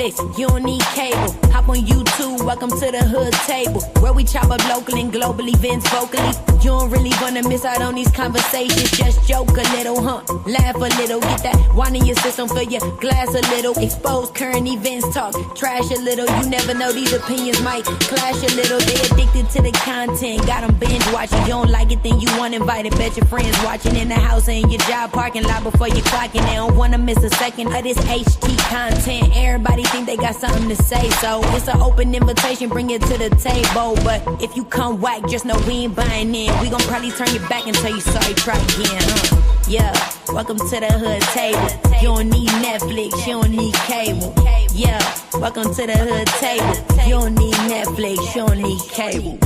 Netflix, you don't need cable. Hop on YouTube, welcome to the hood table, where we chop up local and global events vocally. You don't really wanna miss out on these conversations. Just joke a little, laugh a little, get that wine in your system, fill your glass a little. Expose current events, talk trash a little. You never know, these opinions might clash a little. They addicted to the content, got them binge watching. You don't like it, then you want invited. Bet your friends watching in the house or in your job parking lot before you clocking. They don't wanna miss a second of this HT content. Everybody think they got something to say, so it's an open invitation, bring it to the table. But if you come whack, just know we ain't buying in. We gon' probably turn your back and tell you sorry, try again, Yeah, welcome to the hood table. You don't need Netflix, you don't need cable. Yeah, welcome to the hood table. You don't need Netflix, you don't need cable.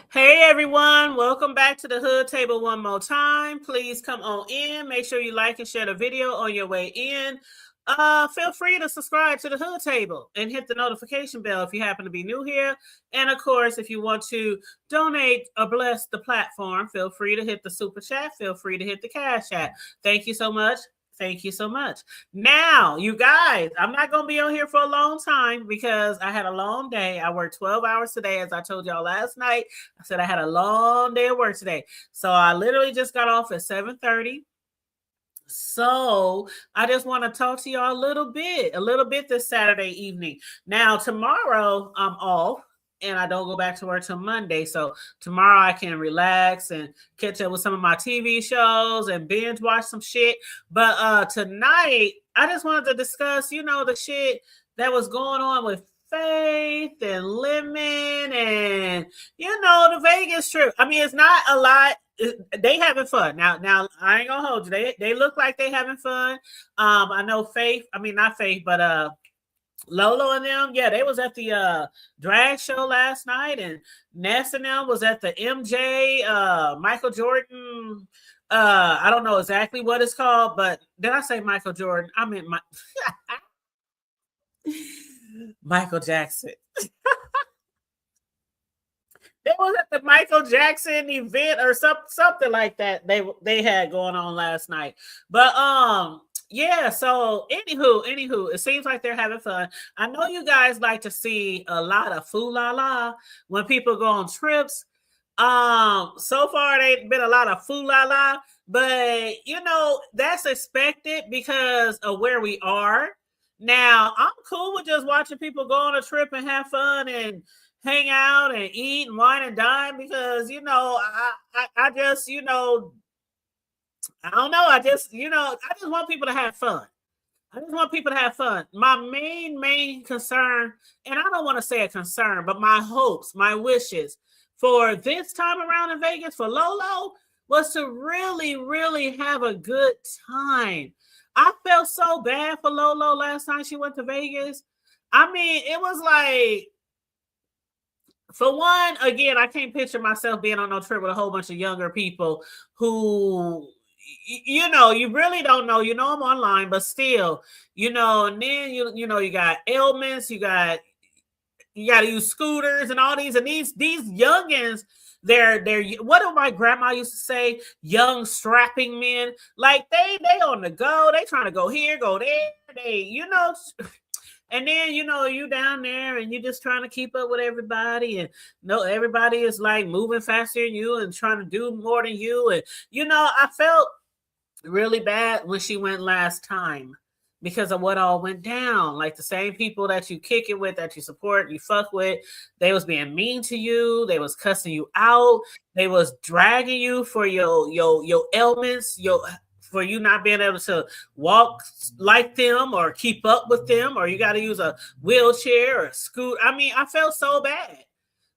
Hey everyone, welcome back to the Hood Table one more time. Please come on in. Make sure you like and share the video on your way in. Feel free to subscribe to the Hood Table and hit the notification bell if you happen to be new here. And of course, if you want to donate or bless the platform, feel free to hit the super chat. Feel free to hit the cash app. Thank you so much. Thank you so much. Now, you guys, I'm not going to be on here for a long time because I had a long day. I worked 12 hours today, as I told y'all last night. I said I had a long day of work today. So I literally just got off at 7:30. So I just want to talk to y'all a little bit this Saturday evening. Now, tomorrow I'm off. And I don't go back to work till Monday. So tomorrow I can relax and catch up with some of my TV shows and binge watch some shit. But tonight, I just wanted to discuss, the shit that was going on with Faith and Lemon and, the Vegas trip. I mean, it's not a lot. They having fun. Now I ain't gonna hold you. They look like they having fun. I know Faith, not Faith, but Lolo and them, yeah, they was at the drag show last night, and Ness and them was at the MJ Michael Jordan. I don't know exactly what it's called, but did I say Michael Jordan? I meant Michael Jackson. They was at the Michael Jackson event or something like that. They had going on last night, but yeah, so anywho, it seems like they're having fun. I know you guys like to see a lot of foo-la-la when people go on trips. So far they've been a lot of foo-la-la, but that's expected because of where we are. Now, I'm cool with just watching people go on a trip and have fun and hang out and eat and wine and dine because, I just, I don't know. I just want people to have fun. My main concern, and I don't want to say a concern, but my hopes, my wishes for this time around in Vegas for Lolo was to really, really have a good time. I felt so bad for Lolo last time she went to Vegas. I mean, it was like, for one, again, I can't picture myself being on no trip with a whole bunch of younger people who, you really don't know. I'm online, but still, and then you got ailments, you got to use scooters and all these, and these youngins, they're what did my grandma used to say? Young strapping men, like they on the go, they trying to go here, go there, and then you down there and you're just trying to keep up with everybody, and everybody is like moving faster than you and trying to do more than you, and I felt really bad when she went last time because of what all went down. Like the same people that you kick it with, that you support, you fuck with, they was being mean to you, they was cussing you out, they was dragging you for your ailments, for you not being able to walk like them or keep up with them, or you got to use a wheelchair or a scooter. I mean, I felt so bad.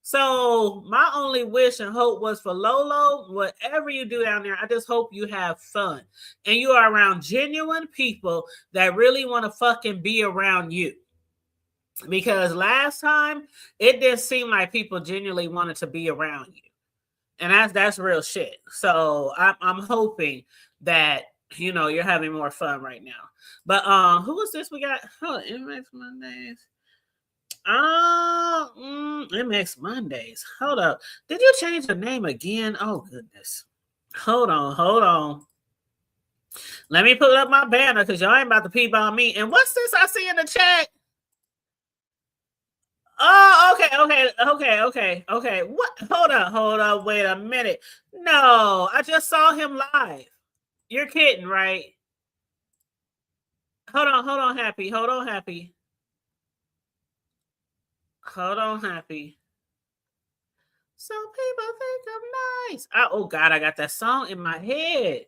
So my only wish and hope was for Lolo, whatever you do down there, I just hope you have fun and you are around genuine people that really want to fucking be around you. Because last time it didn't seem like people genuinely wanted to be around you. And that's real shit. So I'm hoping that, you're having more fun right now. But who is this we got? MX Mondays. MX Mondays. Hold up. Did you change the name again? Oh goodness. Hold on. Let me put up my banner because y'all ain't about to peep on me. And what's this I see in the chat? Oh, okay. What? Hold on. Wait a minute. No, I just saw him live. You're kidding, right? Hold on, Happy. Hold on, Happy. Some people think I'm nice. Oh God, I got that song in my head.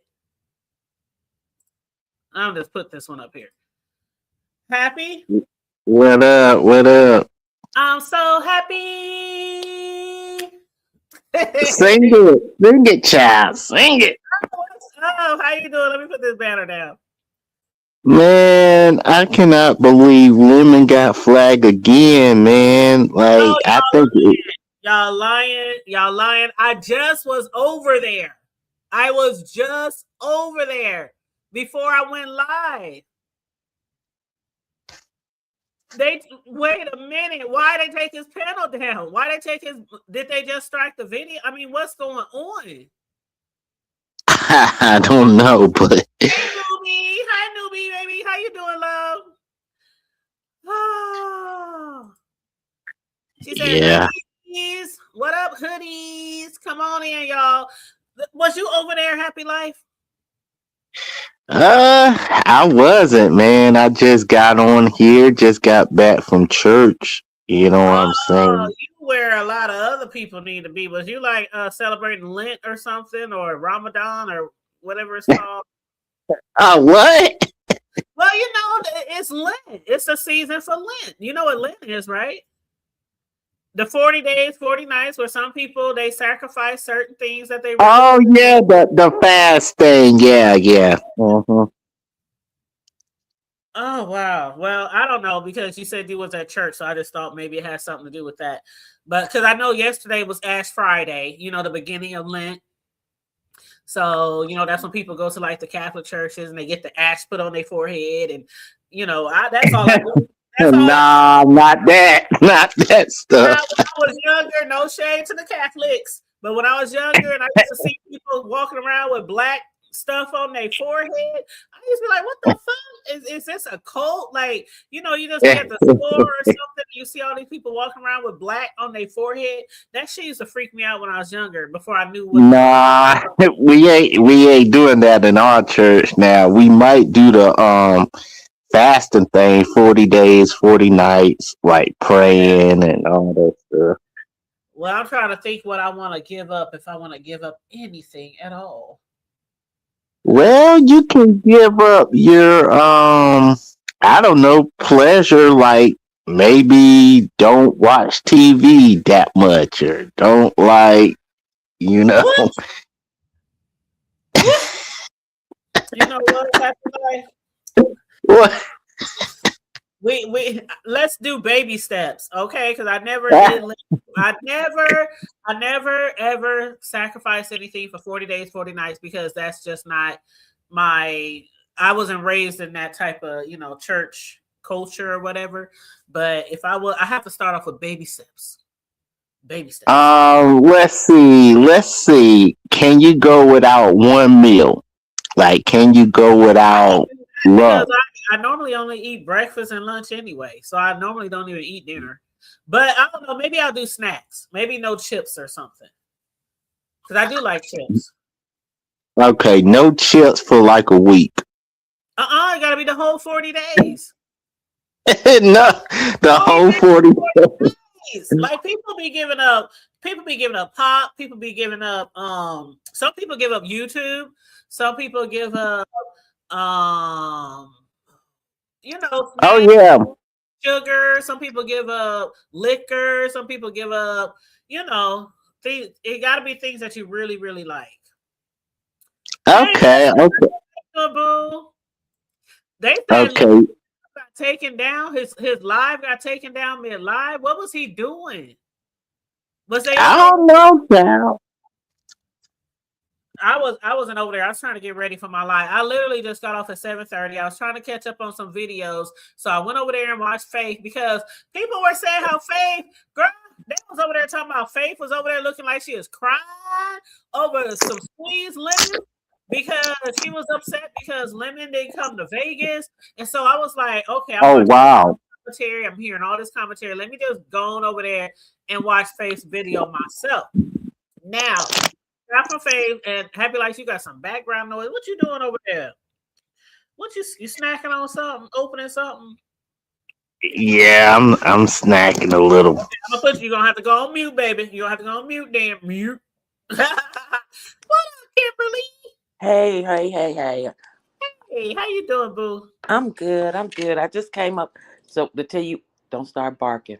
I'll just put this one up here. Happy? What up? What up? I'm so happy. Sing it, child. Sing it. Oh, how you doing? Let me put this banner down. Man, I cannot believe Lemon got flagged again, man. Like, Oh, I think y'all lying. I just was over there. Before I went live. They wait a minute. Why they take his panel down? Why they take his? Did they just strike the video? I mean, what's going on? I don't know, but Hey, hi newbie, baby. How you doing, love? Oh, she said, yeah. hoodies. What up, hoodies? Come on in, y'all. Was you over there, Happy Life? I wasn't, man. I just got on here, just got back from church. You know what I'm Oh, saying? you where a lot of other people need to be. Was you like celebrating Lent or something, or Ramadan, or whatever it's called? What? Well, you know, it's Lent. It's a season for Lent. You know what Lent is, right? The 40 days, 40 nights, where some people they sacrifice certain things that they really Oh want. yeah, the fast thing. Yeah. Mm-hmm. Oh wow. Well, I don't know because you said you was at church, so I just thought maybe it had something to do with that. But because I know yesterday was Ash Friday, you know, the beginning of Lent. So, you know, that's when people go to like the Catholic churches and they get the ash put on their forehead. And, you know, that's all I do. That's all I Nah, not that. Not that Now, stuff. when I was younger, no shade to the Catholics, but when I was younger and I used to see people walking around with black stuff on their forehead, I used to be like, what the fuck? Is this a cult? Like, you know, you just be at the store or something, you see all these people walking around with black on their forehead. That shit used to freak me out when I was younger before I knew what the fuck. Nah, we ain't doing that in our church now. We might do the fasting thing, 40 days, 40 nights, like Yeah. praying and all that stuff. Well, I'm trying to think what I want to give up if I want to give up anything at all. Well, you can give up your I don't know, pleasure, like maybe don't watch TV that much or don't like, you know. What? What? You know what? Happy life. What? We let's do baby steps, okay? Because I never did. I never ever sacrificed anything for 40 days, 40 nights because that's just not my. I wasn't raised in that type of church culture or whatever. But if I will, I have to start off with baby steps. Baby steps. Let's see. Can you go without one meal? Like, can you go without Because lunch? I normally only eat breakfast and lunch anyway, so I normally don't even eat dinner. But I don't know. Maybe I'll do snacks. Maybe no chips or something. Because I do like chips. Okay, no chips for like a week. It gotta be the whole 40 days. No, the Whole whole damn 40. 40 days. Like people be giving up pop, people be giving up some people give up YouTube, some people give up um Oh snacks, yeah. sugar, some people give up liquor, some people give up, things it gotta be things that you really, really like. Hey, Okay. Okay. boo. They said Okay. got taken down. His live got taken down mid live. What was he doing? Was they I okay? don't know, child. I wasn't over there. I was trying to get ready for my live. I literally just got off at 7:30. I was trying to catch up on some videos. So I went over there and watched Faith because people were saying how Faith, girl, they was over there talking about Faith was over there looking like she was crying over some squeezed lemon because she was upset because Lemon didn't come to Vegas. And so I was like, okay, I'm Oh watching wow. commentary. I'm hearing all this commentary. Let me just go on over there and watch Faith's video myself. Now, got from Faith and Happy Life, you got some background noise. What you doing over there? What you snacking on something? Opening something? Yeah, I'm snacking a little. Okay, I'm gonna put you. You're gonna have to go on mute, baby. You're gonna have to go on mute, damn mute. What up, Kimberly? Hey. Hey, how you doing, boo? I'm good. I just came up so to tell you, don't start barking.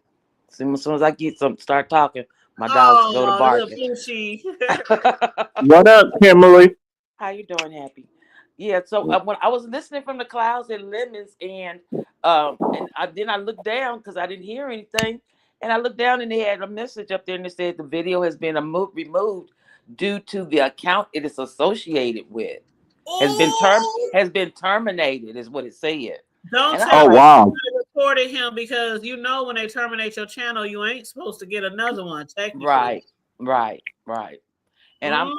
As soon as I get some, start talking, my dogs go to Oh, barking. little bushy. What up, Kimberly? How you doing, Happy? Yeah. So when I was listening from the clouds and lemons, and then I looked down because I didn't hear anything, and I looked down and they had a message up there and it said the video has been removed due to the account it is associated with. Oh, Has been terminated is what it said. don't And I tell was Oh me like, wow. you reported him because you know when they terminate your channel, you ain't supposed to get another one technically. right. And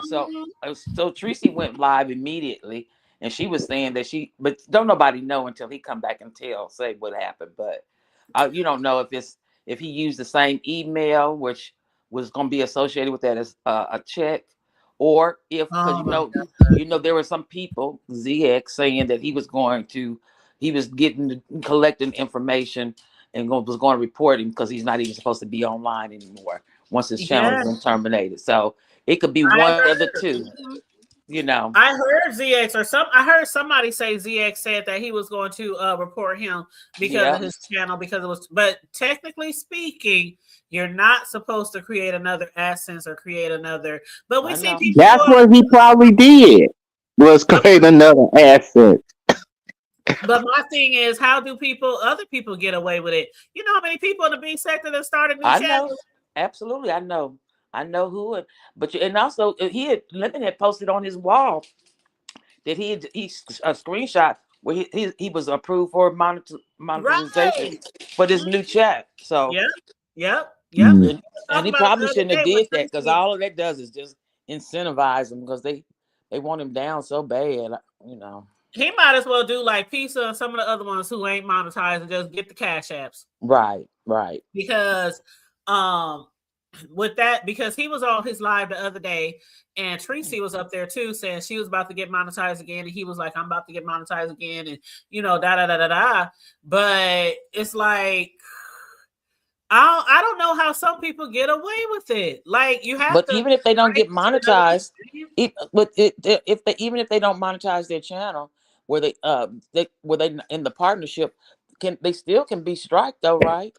so Tracy went live immediately, and she was saying that but don't nobody know until he come back and say what happened. But you don't know if he used the same email, which was going to be associated with that as a check, or if because Oh my God. there were some people ZX saying that he was collecting information and was going to report him because he's not even supposed to be online anymore once his channel has Yes, been terminated. So it could be I one of the heard. two, you know. I heard ZX I heard somebody say ZX said that he was going to report him because of Yeah, his channel but technically speaking, you're not supposed to create another AdSense or create another. But we I see know. people That's what he probably did. Was create another asset. but my thing is, how do other people get away with it? You know how many people in the B sector that started new I know. channels? Absolutely, I know. I know who. And also Lemon had posted on his wall that he a screenshot where he was approved for monetization Right. for this new chat. So Yep. Mm. and Talk he about it the probably other shouldn't have day when did that because Tracy. all of that does is just incentivize him because they want him down so bad, you know. He might as well do like Pizza and some of the other ones who ain't monetized and just get the cash apps. Right. Because with that, because he was on his live the other day and Tracy was up there too saying she was about to get monetized again, and he was like, I'm about to get monetized again, and da. But it's like I don't know how some people get away with it. Like you have But to even if they don't get monetized, even if they don't monetize their channel, where they in the partnership, they still can be striked though, right?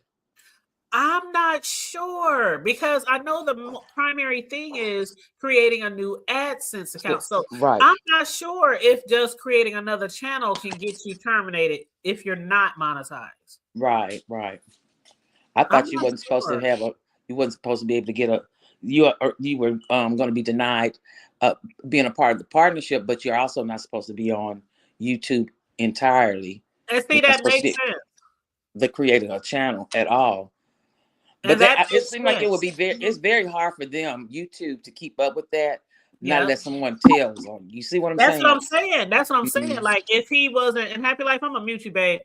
I'm not sure because I know the primary thing is creating a new AdSense account. So Right. I'm not sure if just creating another channel can get you terminated if you're not monetized. Right. I I'm thought not sure. you wasn't supposed to be able to get you were going to be denied being a part of the partnership, but you're also not supposed to be on YouTube entirely. And see, You're not that supposed makes to sense. be creating a channel at all. But And that it makes seemed like it would sense. be it's very hard for them, YouTube, to keep up with that, not Yeah. let someone tells on. You see what I'm That's what saying? I'm saying. That's what I'm saying. Like if he wasn't in Happy Life, I'm gonna mute you, babe.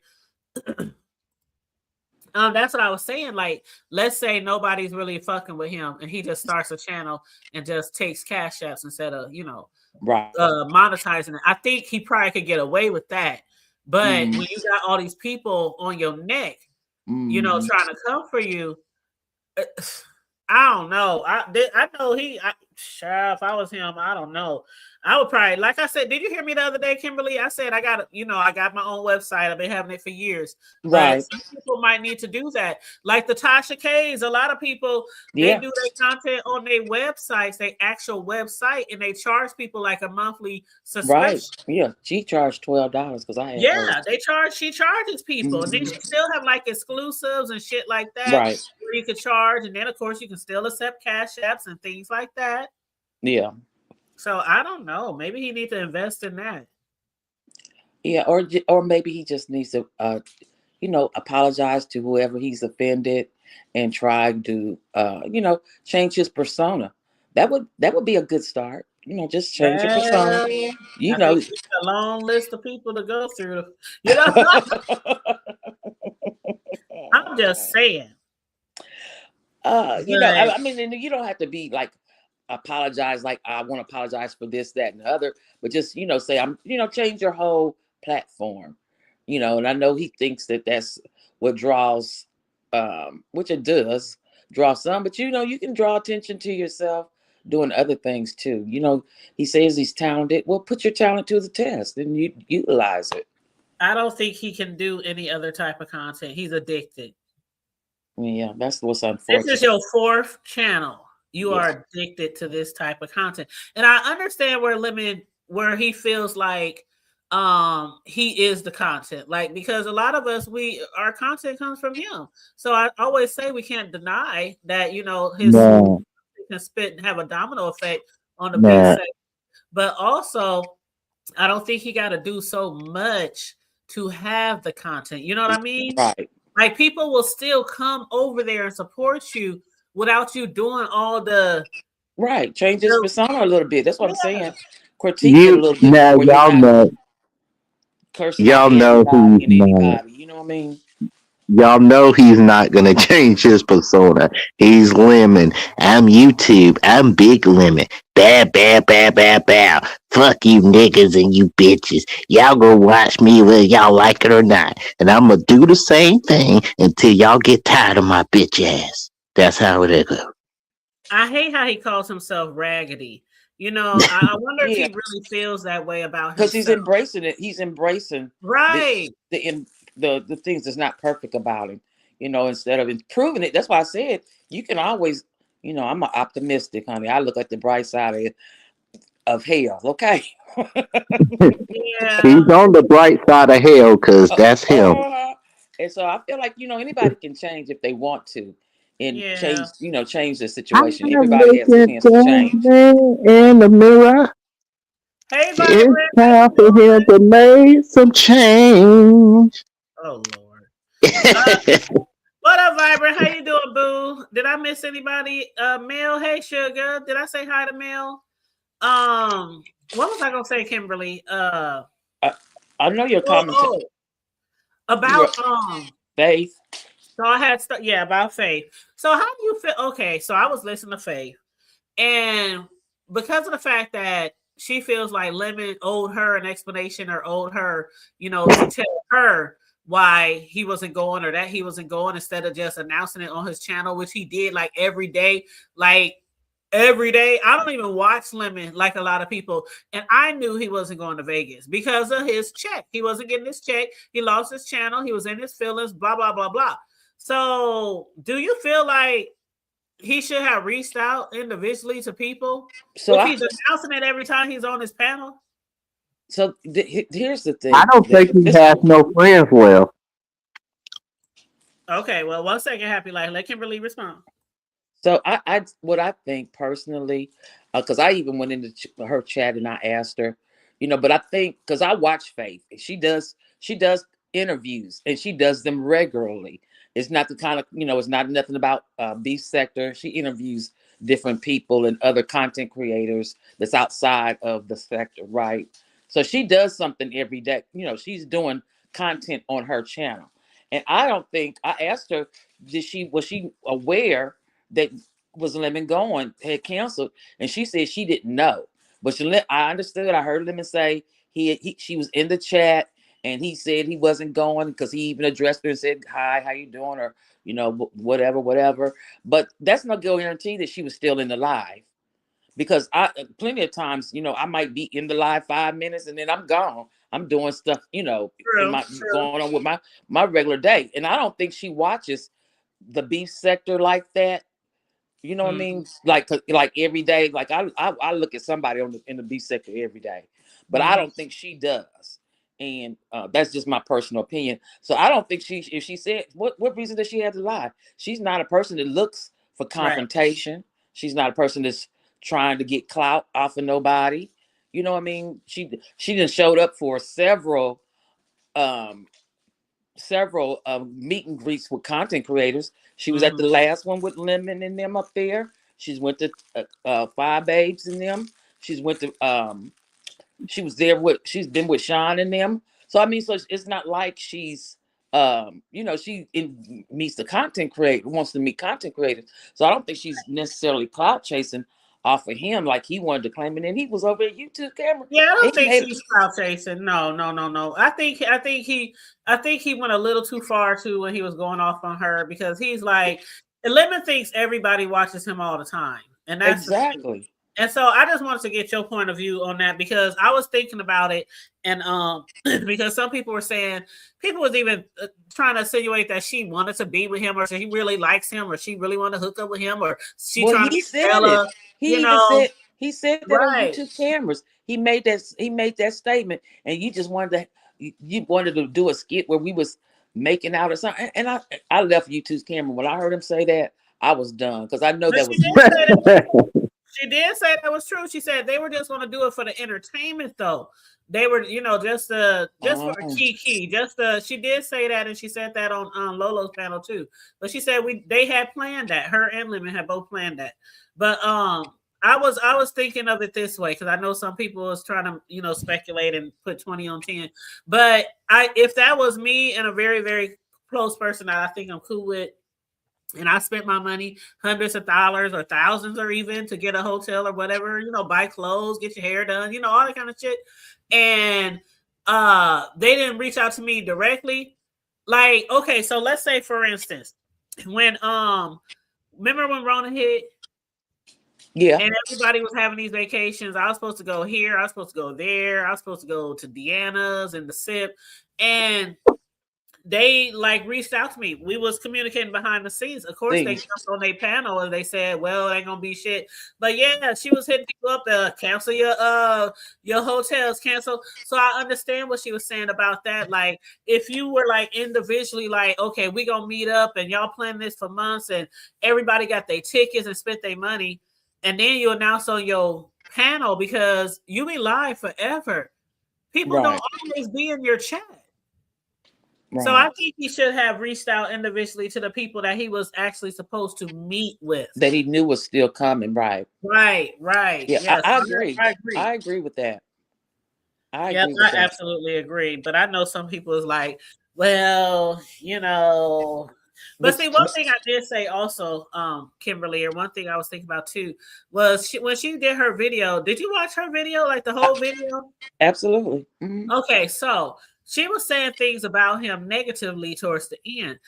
That's what I was saying. Like, let's say nobody's really fucking with him, and he just starts a channel and just takes cash apps instead of Right. monetizing it. I think he probably could get away with that. But Mm-hmm. when you got all these people on your neck, Mm-hmm. trying to come for you, I don't know. I know if I was him, I don't know. I would probably, like I said, did you hear me the other day, Kimberly? I said I got my own website. I've been having it for years. But Right. some people might need to do that. Like the Tasha K's, a lot of people, they Yeah. do their content on their websites, their actual website, and they charge people like a monthly Right. subscription. Yeah. She charged $12 because I had hers. Yeah, she charges people. And then Mm-hmm. she still have like exclusives and shit like that Right. where you can charge. And then of course you can still accept cash apps and things like that. Yeah. So I don't know. Maybe he needs to invest in that. Yeah, or maybe he just needs to apologize to whoever he's offended and try to change his persona. That would be a good start. Just change your persona. Well, You I know. think it's a long list of people to go through. You know, I'm just saying. I, But I mean, and you don't have to be like apologize like I want to apologize for this, that, and the other, but just say change your whole platform. And I know he thinks that that's what draws, which it does draw some, but you can draw attention to yourself doing other things too. He says he's talented. Well, put your talent to the test and you utilize it. I don't think he can do any other type of content. He's addicted. Yeah, that's what's This is unfortunate. your fourth channel. You Yeah. are addicted to this type of content. And I understand where he feels like he is the content. Like because a lot of us our content comes from him. So I always say we can't deny that, his Man, can spit and have a domino effect on the B man. side. But also I don't think he got to do so much to have the content. You know what I mean? Right. Like people will still come over there and support you without you doing all Right. Change his the persona a little bit. That's what I'm yeah. saying. Critique it a You little bit now more where you're not cursing out y'all know everybody he's and not. anybody. You know what I mean? Y'all know he's not gonna change his persona. He's Lemon. I'm YouTube. I'm Big Lemon. Bad, bad, bad, bad, bad. Fuck you niggas and you bitches. Y'all go watch me whether y'all like it or not. And I'm gonna do the same thing until y'all get tired of my bitch ass. That's how it goes. I hate how he calls himself raggedy. I wonder if he Yeah. really feels that way about Because he's himself. embracing it. He's embracing the Right. the things that's not perfect about him. Instead of improving it. That's why I said you can always, I'm an optimistic, honey. I look at the bright side of hell. Okay. Yeah. He's on the bright side of hell because that's him. Uh, and so I feel like anybody can change if they want to, and Yeah. change the I'm situation. Everybody has a looking chance to change. in the mirror. Hey It's Vibrant, how you time for him doing? to make some change. Oh Lord. Uh, what up, Vibrant? How you doing, boo? Did I miss anybody? Mel, hey sugar. Did I say hi to Mel? What was I gonna say, Kimberly? I, I know your Oh, comment. oh, about Faith. so I had yeah, about Faith. So how do you feel? Okay, so I was listening to Faith, and because of the fact that she feels like Lemon owed her an explanation or owed her, to tell her why he wasn't going or that he wasn't going instead of just announcing it on his channel, which he did like every day. Like every day. I don't even watch Lemon like a lot of people. And I knew he wasn't going to Vegas because of his check. He wasn't getting his check. He lost his channel. He was in his feelings, blah, blah, blah, blah. So do you feel like he should have reached out individually to people So if I he's announcing it every time he's on his panel? so here's the I thing. don't think he has no friends left. Okay, well, 1 second, Happy Life. Let Kimberly respond. So what I think personally, because I even went into her chat and I asked her, but I think because I watch Faith, she does interviews and she does them regularly. It's not the kind of it's not nothing about beef sector. She interviews different people and other content creators that's outside of the sector, right? So she does something every day. She's doing content on her channel, and I don't think I asked her, was she aware that was Lemon going had canceled, and she said she didn't know. But I understood. I heard Lemon say she was in the chat, and he said he wasn't going because he even addressed her and said, "Hi, how you doing?" or whatever, whatever. But that's no guarantee that she was still in the live because I plenty of times I might be in the live 5 minutes and then I'm gone. I'm doing stuff in True, my true. going on with my regular day, and I don't think she watches the beef sector like that. You know what I Mm-hmm. mean? Like every day, like I look at somebody in the B sector every day, but I Mm-hmm. don't think she does, and that's just my personal opinion. So I don't think if she said what reason does she have to lie? She's not a person that looks for Right. confrontation. She's not a person that's trying to get clout off of nobody. You know what I mean? She just showed up for several meet and greets with content creators. She was at the last one with Lemon and them up there. She's went to Five Babes and them. She's went to she was there with, she's been with Sean and them. So I mean, so it's not like she's she meets the content creator, wants to meet content creators. So I don't think she's necessarily clout chasing off of him like he wanted to claim it. And he was over at YouTube camera. Yeah, I don't He think made she's clout chasing. No. I think he went a little too far too when he was going off on her, because he's like, Lemon thinks everybody watches him all the time, and that's exactly. And so I just wanted to get your point of view on that, because I was thinking about it, and because some people were saying, people was even trying to insinuate that she wanted to be with him, or she really likes him, or she really wanted to hook up with him, or she trying to be Stella. He said that right on YouTube cameras. He made that statement, and you just wanted to do a skit where we was making out or something. And I left YouTube's camera when I heard him say that. I was done, because I know that was. She did say that was true. She said they were just going to do it for the entertainment, though. They were, just for a key. She did say that, and she said that on Lolo's panel too. But she said they had planned that. Her and Lemon had both planned that. But I was thinking of it this way, because I know some people was trying to speculate and put 20 on 10. But if that was me and a very, very close person that I think I'm cool with, and I spent my money, hundreds of dollars or thousands, or even to get a hotel or whatever, buy clothes, get your hair done, all that kind of shit. And they didn't reach out to me directly. Like, okay, so let's say, for instance, when remember when Rona hit? Yeah. And everybody was having these vacations. I was supposed to go here, I was supposed to go there, I was supposed to go to Deanna's and the SIP. And they reached out to me. We was communicating behind the scenes. Of course, they jumped on their panel and they said, "Well, it ain't gonna be shit." But yeah, she was hitting people up, cancel your hotels, cancel. So I understand what she was saying about that. Like, if you were individually, okay, we gonna meet up and y'all plan this for months, and everybody got their tickets and spent their money, and then you announce on your panel, because you be live forever. People don't always be in your chat. Right. So I think he should have reached out individually to the people that he was actually supposed to meet with, that he knew was still coming. Right. Yeah, yes, I agree. I agree with that. I absolutely agree. But I know some people is like, well, But see, one thing I did say also, Kimberly, or one thing I was thinking about too, was when she did her video. Did you watch her video, the whole video? Absolutely. Mm-hmm. Okay, so she was saying things about him negatively towards the end.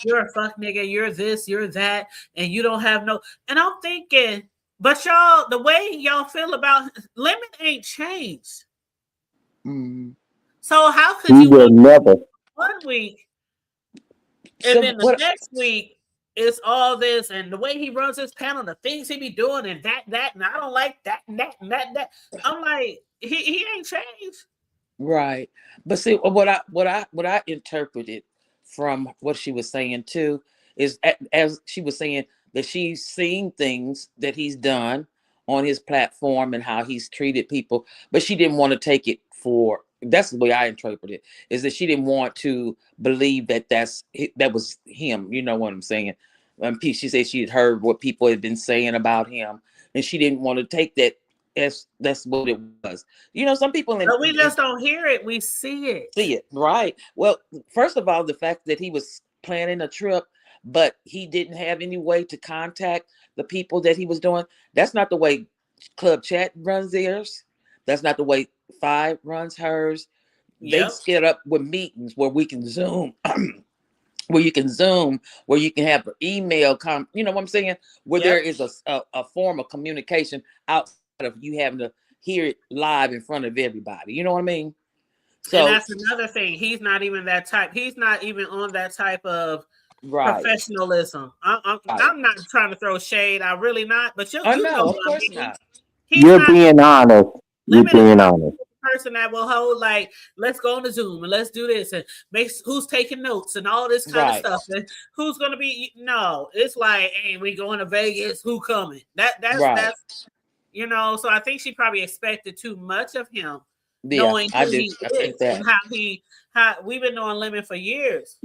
You're a fuck nigga, you're this, you're that, and you don't have no. And I'm thinking, but y'all, the way y'all feel about Lemon ain't changed. Mm-hmm. So how could you never 1 week and then the next week it's all this, and the way he runs his panel, the things he be doing, and that, and I don't like that, and that. I'm like, he ain't changed. Right. But see, what I interpreted from what she was saying too is, as she was saying, that she's seen things that he's done on his platform and how he's treated people, but she didn't want to take it for. That's the way I interpret it, is that she didn't want to believe that that was him. You know what I'm saying? She said she had heard what people had been saying about him, and she didn't want to take that. That's what it was. Some people. But we just don't hear it. We see it. See it, right? Well, first of all, the fact that he was planning a trip, but he didn't have any way to contact the people that he was doing. That's not the way Club Chat runs theirs. That's not the way Five runs hers. Yep. They set up with meetings where we can Zoom. Where you can Zoom, where you can have an email, you know what I'm saying? Where there is a form of communication outside of you having to hear it live in front of everybody. You know what I mean? So, and that's another thing. He's not even that type. He's not even on that type of professionalism. I'm not trying to throw shade. I'm really not. But you know, of course not. You're being honest. You're being honest. person that will hold like, let's go on the Zoom and let's do this and make who's taking notes and all this kind of Right. stuff. And who's gonna be no, it's like, hey, we going to Vegas, who coming? Right. That's so I think she probably expected too much of him, Yeah, knowing I who do. he I think is and that. how we've been knowing Lemon for years.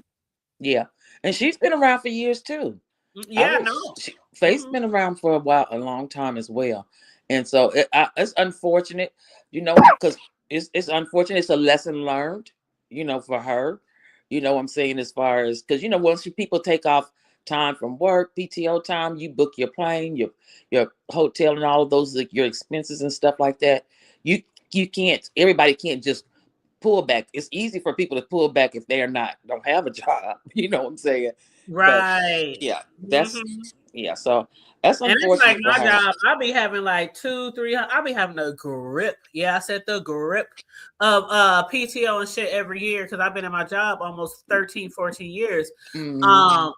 Yeah. And she's been around for years too. Yeah, no. Faith's been around for a while, a long time as well. And so it's unfortunate, because it's unfortunate. It's a lesson learned, for her. You know what I'm saying? As far as, because, once people take off time from work, PTO time, you book your plane, your hotel and all of those, like, your expenses and stuff like that. You can't, everybody can't just pull back. It's easy for people to pull back if they don't have a job. You know what I'm saying? But Right. yeah, Mhm. so that's And it's like unfortunate for my her. job, I'll be having like 200-300. I'll be having the grip. Yeah, I said the grip of PTO and shit every year because I've been in my job almost 13, 14 years. Mhm.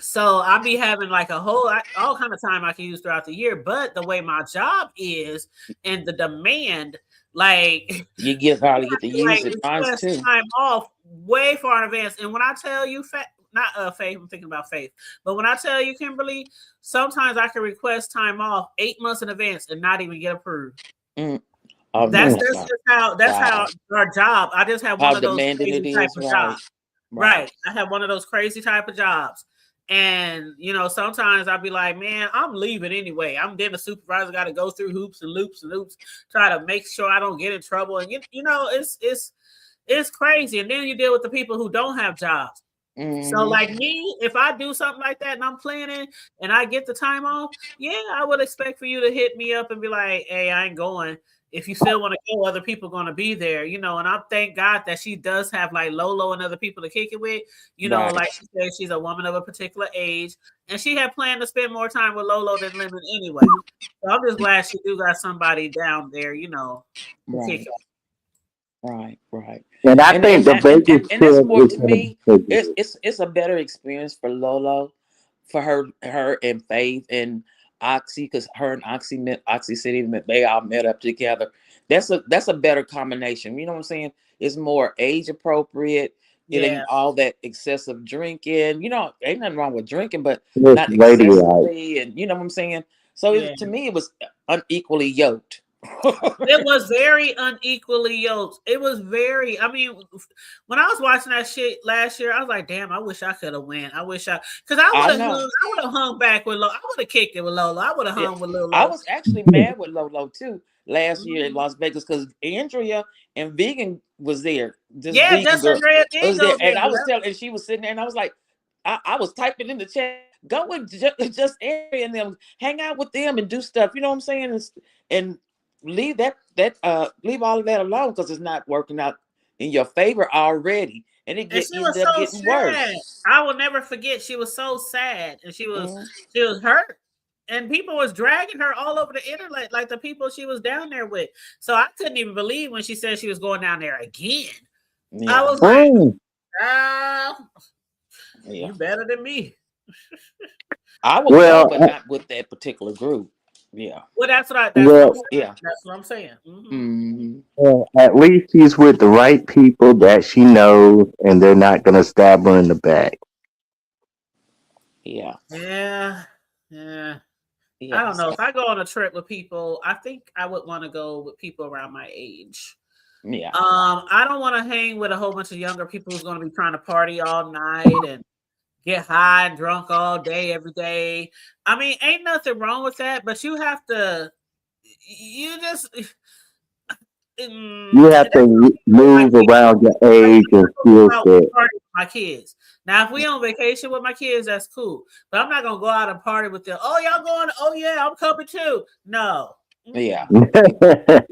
So I'll be having like all kind of time I can use throughout the year. But the way my job is and the demand, like You hardly get to like use it. Mine's request too. time off way far in advance. And when I tell you, not Faith, I'm thinking about Faith, but when I tell you, Kimberly, sometimes I can request time off 8 months in advance and not even get approved. Mm. Oh That's no, Mm. that's wow. just that's how Wow. our job. I just have How one of those demanding crazy it type is, of right? jobs. Right. Right. I have one of those crazy type of jobs. And sometimes I'll be like, man, I'm leaving anyway. I'm then the supervisor got to go through hoops and loops and loops, try to make sure I don't get in trouble. And it's crazy. And then you deal with the people who don't have jobs. So Mm-hmm. like me, if I do something like that and I'm planning and I get the time off, yeah, I would expect for you to hit me up and be like, hey, I ain't going. If you still want to go, other people going to be there, and I thank God that she does have like Lolo and other people to kick it with, Right. like she said, she's a woman of a particular age and she had planned to spend more time with Lolo than Lemon anyway. So I'm just glad she do got somebody down there, to kick Right. it. Right. Right. And I And think and the that and, and, Vegas and that's trip more is to going to me. be It's bigger. it's it's a better experience for Lolo, for her and Faith and Oxy, because her and Oxy City, they all met up together. That's a better combination. You know what I'm saying? It's more age appropriate. It ain't Yeah. all that excessive drinking. Ain't nothing wrong with drinking, but It's not ladylike. excessively. And you know what I'm saying? So Yeah. to me, it was unequally yoked. It was very unequally yoked. It was very. I mean, when I was watching that shit last year, I was like, "Damn, I wish I could have won. I wish because I would I have know. hung. I would have hung back with Lolo. I would have kicked it with Lolo. I would have Yeah, hung with I Lolo. was actually mad with Lolo too last year in Mhm. Las Vegas because Andrea and Vegan was there. This Yeah, vegan just girl Andrea did was there, go there. and I was telling, and she was sitting there, and I was like, I was typing in the chat, go with just Andrea and them, hang out with them and do stuff. You know what I'm saying? And leave leave all of that alone because it's not working out in your favor already, and And she ended was up so getting sad. worse. I will never forget. She was so sad, and Mhm. she was hurt. And people was dragging her all over the internet, like the people she was down there with. So I couldn't even believe when she said she was going down there again. I Yeah, was like, Mm. ah, yeah. you better than me. I would go, Well, but not with that particular group. Yeah. Well, that's what I'm well, saying. Yeah. That's what I'm saying. Hmm. Hmm. at least she's with the right people that she knows, and they're not going to stab her in the back. Yeah. Yeah, yeah. I Yeah. don't know. So, If I go on a trip with people, I think I would want to go with people around my age. yeah. I don't want to hang with a whole bunch of younger people who's going to be trying to party all night and get high and drunk all day, every day. I mean, ain't nothing wrong with that, but you have to, you just, You have that's to my move kids. around your Like, age I'm and gonna skill go out set. and party with my kids. Now, if we on vacation with my kids, that's cool. But I'm not gonna go out and party with them. Oh, y'all going? Oh yeah, I'm coming too. No. Yeah. Mm-mm.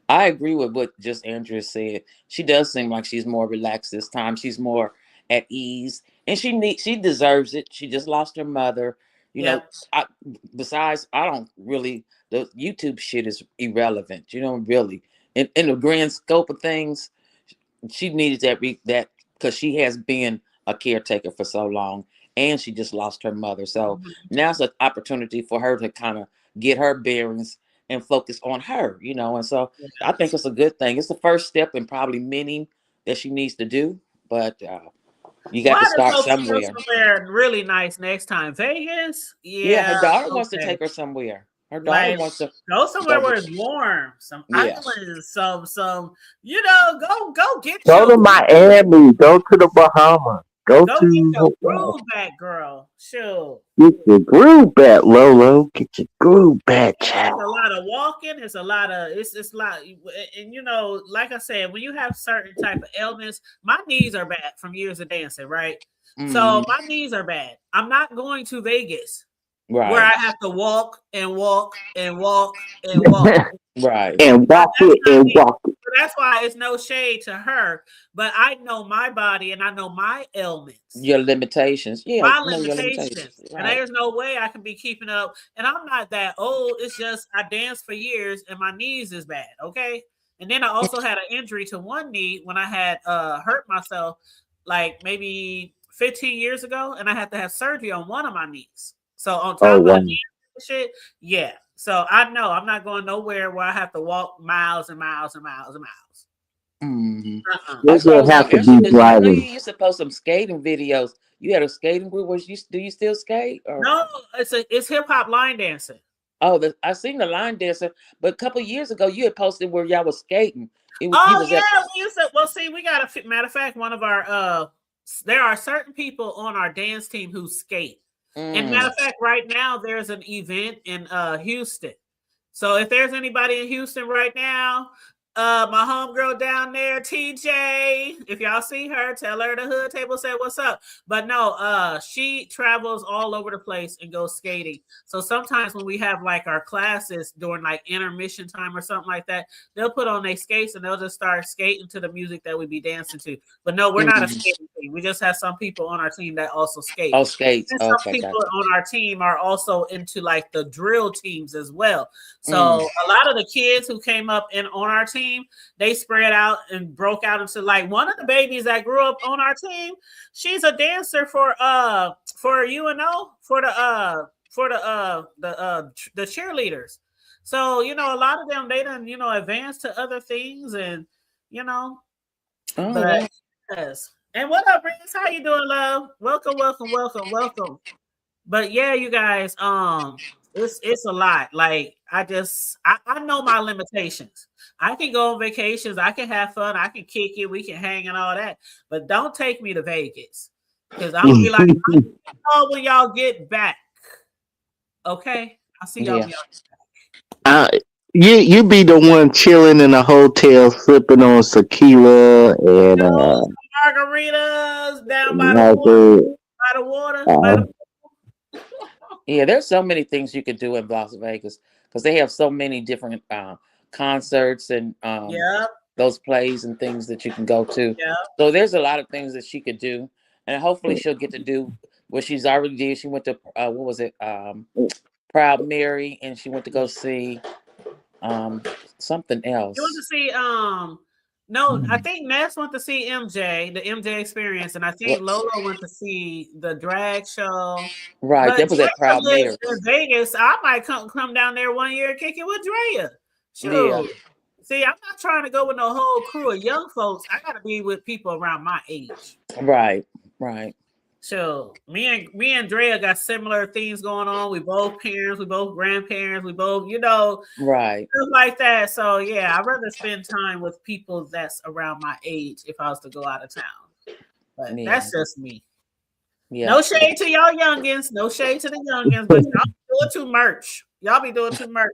I agree with what just Andrea said. She does seem like she's more relaxed this time. She's more at ease, and she deserves it. She just lost her mother. You know, Yep. I, besides, I don't really, the YouTube shit is irrelevant. Really, in the grand scope of things, she needed that because she has been a caretaker for so long, and she just lost her mother. So Mhm. now's an opportunity for her to kind of get her bearings, and focus on her, and so I think Yes. it's a good thing. It's the first step in probably many that she needs to do, but you got to Why start does go somewhere. somewhere really nice next time? Vegas? Yeah, her Yeah, daughter wants to okay. take her somewhere. Her daughter Like wants to go somewhere go. where it's warm, some Yeah. islands, some go get Go your to Miami. Go to the Bahamas. Go go get your to groove back, girl. Sure. get your groove back, Lolo. Get your groove back, It's child. a lot of walking. It's a lot of it's a lot, and like I said, when you have certain type of ailments, my knees are bad from years of dancing, right? So Mm, my knees are bad. I'm not going to Vegas where I right. have to walk and walk and walk and walk. Right. And walk That's it not and me. walk it. So that's why it's no shade to her, but I know my body and I know my ailments, Your limitations. Yeah, my know your limitations. limitations, and Right. there's no way I can be keeping up. And I'm not that old. It's just I danced for years and my knees is bad. Okay, and then I also had an injury to one knee when I had hurt myself like maybe 15 years ago, and I had to have surgery on one of my knees. So on Oh top of the wow. shit, yeah. So I know I'm not going nowhere where I have to walk miles and miles and miles and miles. Hmm. Uh-uh. You I saw just have something to else you be did. I know you driving. used to post some skating videos. You had a skating group. Do you still skate or? No, it's hip hop line dancing. Oh, I seen the line dancer, but a couple of years ago you had posted where y'all was skating. You Oh was at. yeah, we used to. Well, see, we got a matter of fact. One of our there are certain people on our dance team who skate. And matter Mm, of fact, right now there's an event in Houston. So if there's anybody in Houston right now, my homegirl down there, TJ, if y'all see her, tell her the hood table said what's up. But no, she travels all over the place and goes skating. So sometimes when we have like our classes during like intermission time or something like that, they'll put on their skates and they'll just start skating to the music that we be dancing to. But no, we're not a mm. skating team. We just have some people on our team that also skate. Oh, skates. And some Okay, people gotcha. on our team are also into like the drill teams as well. Mm, So a lot of the kids who came up and on our team, they spread out and broke out into like one of the babies that grew up on our team. She's a dancer for UNO for the cheerleaders. So a lot of them they done advance to other things and you know, oh but wow. yes. And what up, Reese? How you doing, love? Welcome, welcome, welcome, welcome. But yeah, you guys, it's a lot. Like I know my limitations. I can go on vacations, I can have fun, I can kick it, we can hang and all that. But don't take me to Vegas. Because I'm gonna be like, oh, when y'all get back. Okay. I'll see y'all Yeah. when y'all uh, you be the one chilling in a hotel, sipping on tequila and margaritas down by the like water, by the water, by uh, the Yeah, there's so many things you could do in Las Vegas because they have so many different concerts and yeah, those plays and things that you can go to. yeah. So there's a lot of things that she could do, and hopefully she'll get to do what she's already did. She went to what was it, Proud Mary, and she went to go see um, something You want to else. see no, I think Ness went to see MJ, the MJ experience, and I think What? Lola went to see the drag show. Right, But that was at Drea Proud lives in Mary's. Vegas. I might come down there one year and kick it with Drea. Yeah, Shoot. See, I'm not trying to go with no whole crew of young folks. I gotta be with people around my age. right, right, So me and Drea got similar things going on. We both parents, we both grandparents, we both, right. stuff like that. So yeah, I'd rather spend time with people that's around my age if I was to go out of town. But Yeah, that's just me. yeah. No shade to y'all youngins, no shade to the youngins, but y'all be doing too much. Y'all be doing too much.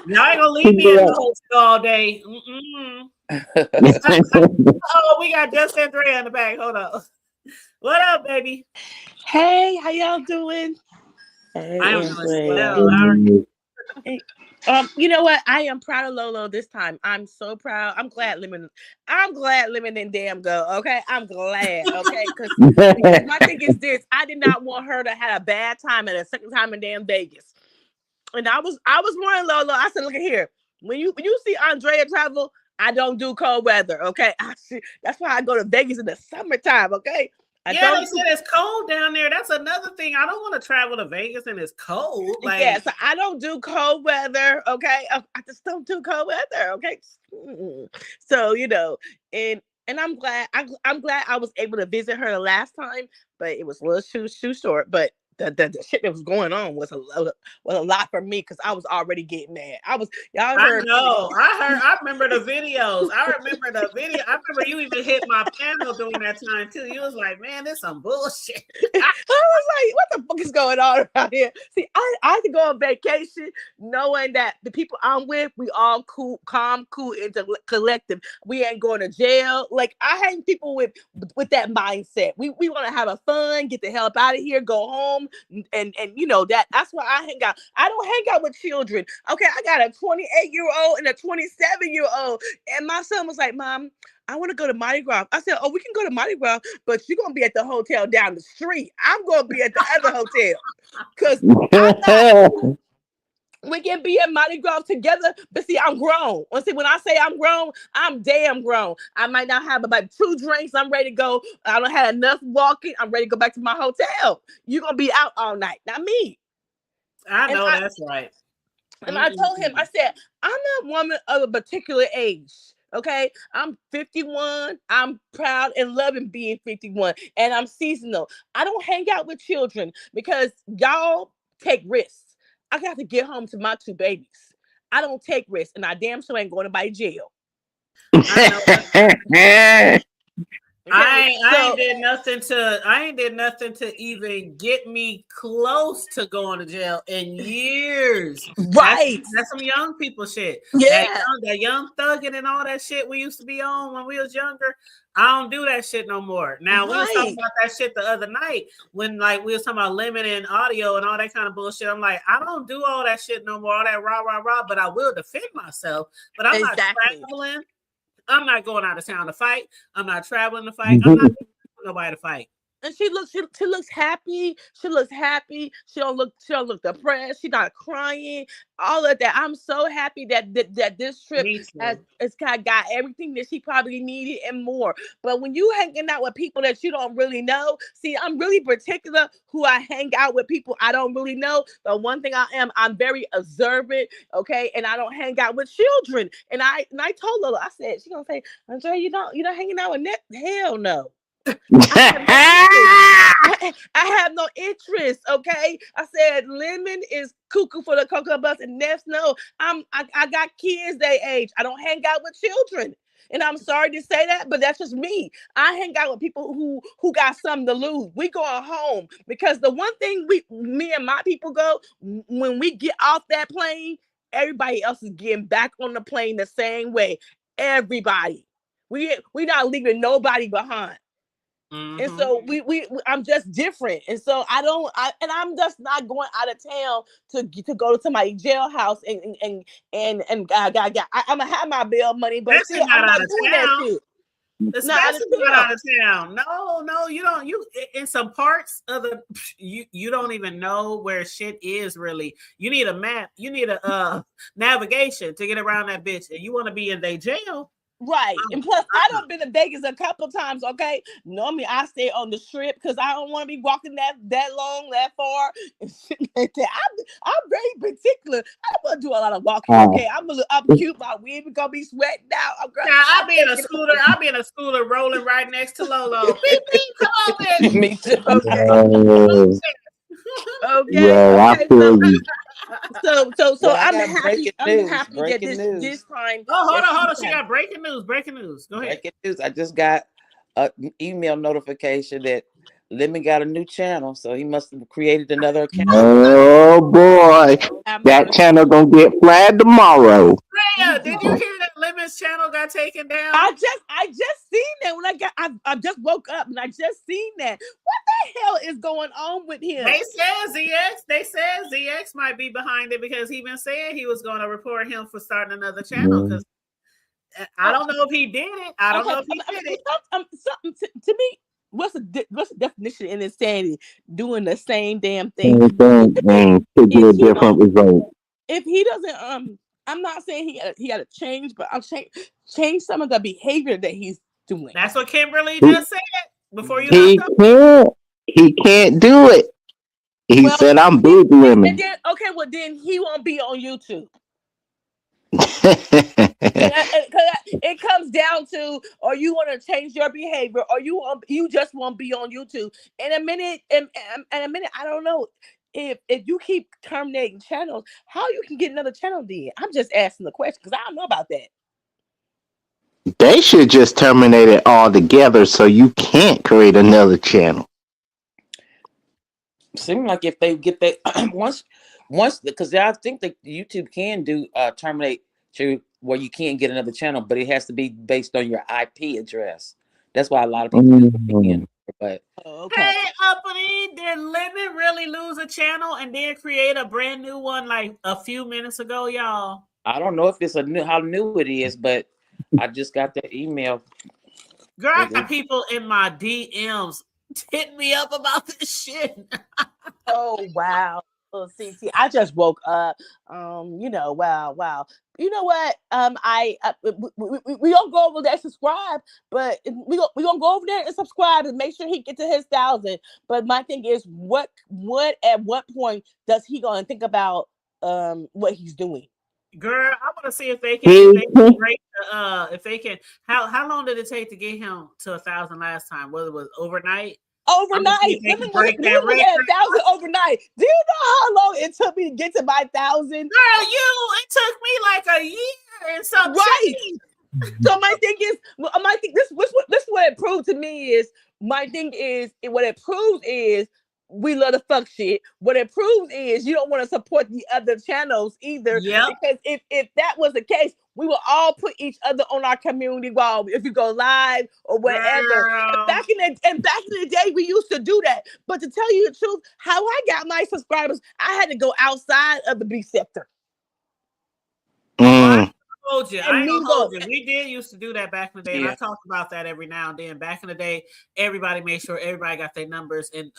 Y'all ain't gonna leave me in the hotel all day. Mm-mm. Oh, we got just Andrea in the back. Hold up. What up, baby? Hey, how y'all doing? I Hey, am doing Andrea. swell. How are you? Hey, you know what? I am proud of Lolo this time. I'm so proud. I'm glad Lemon and Damn go. Okay, I'm glad. Okay, because my thing is this: I did not want her to have a bad time at a second time in damn Vegas. And I was warning Lolo. I said, look at here. When you see Andrea travel, I don't do cold weather. Okay, that's why I go to Vegas in the summertime. Okay, I Yeah, don't they said it's cold down there. That's another thing. I don't want to travel to Vegas and it's cold. Like, yeah, so I don't do cold weather. Okay, I just don't do cold weather. Okay, so and I'm glad I'm glad I was able to visit her the last time, but it was a little too short. But the shit that was going on was a lot for me because I was already getting mad. Y'all I heard. know. I remember the videos. I remember you even hit my panel during that time too. You was like, man, this some bullshit. I was like, what the fuck is going on around here? See, I could go on vacation knowing that the people I'm with, we all cool, calm, cool, collective. We ain't going to jail. Like I hang people with that mindset. We want to have a fun, get the hell up out of here, go home, and that's why I hang out. I don't hang out with children. Okay, I got a 28-year-old and a 27-year-old, and my son was like, Mom, I want to go to Mardi Gras. I said, oh, we can go to Mardi Gras, but you're going to be at the hotel down the street. I'm going to be at the other hotel. Because we can be at Mardi Gras together, but see, I'm grown. See, when I say I'm grown, I'm damn grown. I might not have about 2 drinks. I'm ready to go. I don't have enough walking. I'm ready to go back to my hotel. You're going to be out all night, not me. I know that's right. And I told him, I said, I'm not a woman of a particular age. Okay, I'm 51. I'm proud and loving being 51, and I'm seasonal. I don't hang out with children because y'all take risks. I got to get home to my 2 babies. I don't take risks, and I damn sure ain't going to by jail. I ain't did nothing to even get me close to going to jail in years. Right. That's some young people shit. Yeah. That young thugging and all that shit we used to be on when we was younger. I don't do that shit no more. Now we was talking about that shit the other night when like we was talking about limiting audio and all that kind of bullshit. I'm like, I don't do all that shit no more, all that rah, but I will defend myself. But I'm not traveling. I'm not going out of town to fight. I'm not traveling to fight. I'm not going nobody to fight. And she looks happy. She looks happy. She don't look depressed. She's not crying. All of that. I'm so happy that this trip has got everything that she probably needed and more. But when you hanging out with people that you don't really know, see, I'm really particular who I hang out with. People I don't really know. But one thing I'm very observant. Okay, and I don't hang out with children. And I told Lola, I said, she gonna say, Andrea, you don't hanging out with Net? Hell no. I have no interest. Okay, I said Lemon is cuckoo for the cocoa bus, and Ness no. I got kids they age. I don't hang out with children, and I'm sorry to say that, but that's just me. I hang out with people who got something to lose. We going home because the one thing me and my people go when we get off that plane, everybody else is getting back on the plane the same way. Everybody, we not leaving nobody behind. Mm-hmm. And so I'm just different. And so I'm just not going out of town to go to my jailhouse and I'm gonna have my bail money, but still, I'm not doing that shit. Especially not out of town. No, you don't. You in some parts of the you don't even know where shit is really. You need a map. You need a navigation to get around that bitch, and you want to be in their jail. Right. And plus, I done been to Vegas a couple times, okay? Normally, I stay on the strip because I don't want to be walking that long, that far. And shit like that. I'm very particular. I don't want to do a lot of walking, okay? I'm cute. My wig is going to be sweating out. I'll be in a scooter rolling right next to Lolo. Beep, beep, come on, bitch. Me too. Okay. I feel you. So I'm happy. I'm happy that this time. Oh, hold on. She got breaking news. Go ahead. Breaking news. I just got an email notification that Lemon got a new channel, so he must have created another account. Oh boy, that channel gonna get flagged tomorrow. Did you hear that Lemon's channel got taken down? I just seen that when I just woke up and I just seen that. What the hell is going on with him? They said ZX might be behind it because he been saying he was going to report him for starting another channel. Because I don't know if he did it. I don't know if he did it. Something to me. What's the definition in insanity? Doing the same damn thing. To get a different result. If he doesn't, I'm not saying he got to change, but I'll change some of the behavior that he's doing. That's what Kimberly just said. before you He locked up? can't. He can't do it. He Well, said, "I'm he, big and lemon." then okay, well then he won't be on YouTube. Hey, It comes down to, or you want to change your behavior, or you just won't be on YouTube. In a minute, in a minute, I don't know if you keep terminating channels, how you can get another channel then. I'm just asking the question because I don't know about that. they should just terminate it altogether so you can't create another channel. Seem like if they get that once because I think that YouTube can do terminate you where you can't get another channel, but it has to be based on your IP address. That's why a lot of people use the VPN. Mm. But Oh, okay. Hey, Uppity, did Lemon really lose a channel and then create a brand new one like a few minutes ago, y'all? I don't know if it's how new it is, but I just got that email. Girl, I got people in my DMs hitting me up about this shit. Oh wow. Oh, see, I just woke up. Wow. You know what? We don't go over there and subscribe, but we gonna go over there and subscribe and make sure he get to his 1,000. But my thing is, what at what point does he gonna think about what he's doing? Girl, I want to see if they can He, break the if they can how long did it take to get him to 1,000 last time? Whether it was overnight? I'm gonna see Overnight. if they can break that Lemon was record. at 1,000 overnight. Do you know how long it took me to get to my 1,000? Girl, it took me like a year and some Right. change. So my thing is, this what it proved to me is, my thing is, what it proves is we love to fuck shit. What it proves is you don't want to support the other channels either, Yep. because if that was the case, we will all put each other on our community wall if you go live or whatever. Girl. Back in the day, we used to do that. But to tell you the truth, how I got my subscribers, I had to go outside of the B sector. mm. Hold you. I And ain't gonna mingle. hold you. We did used to do that back in the day, and I Yeah. talked about that every now and then. Back in the day, everybody made sure everybody got their numbers, and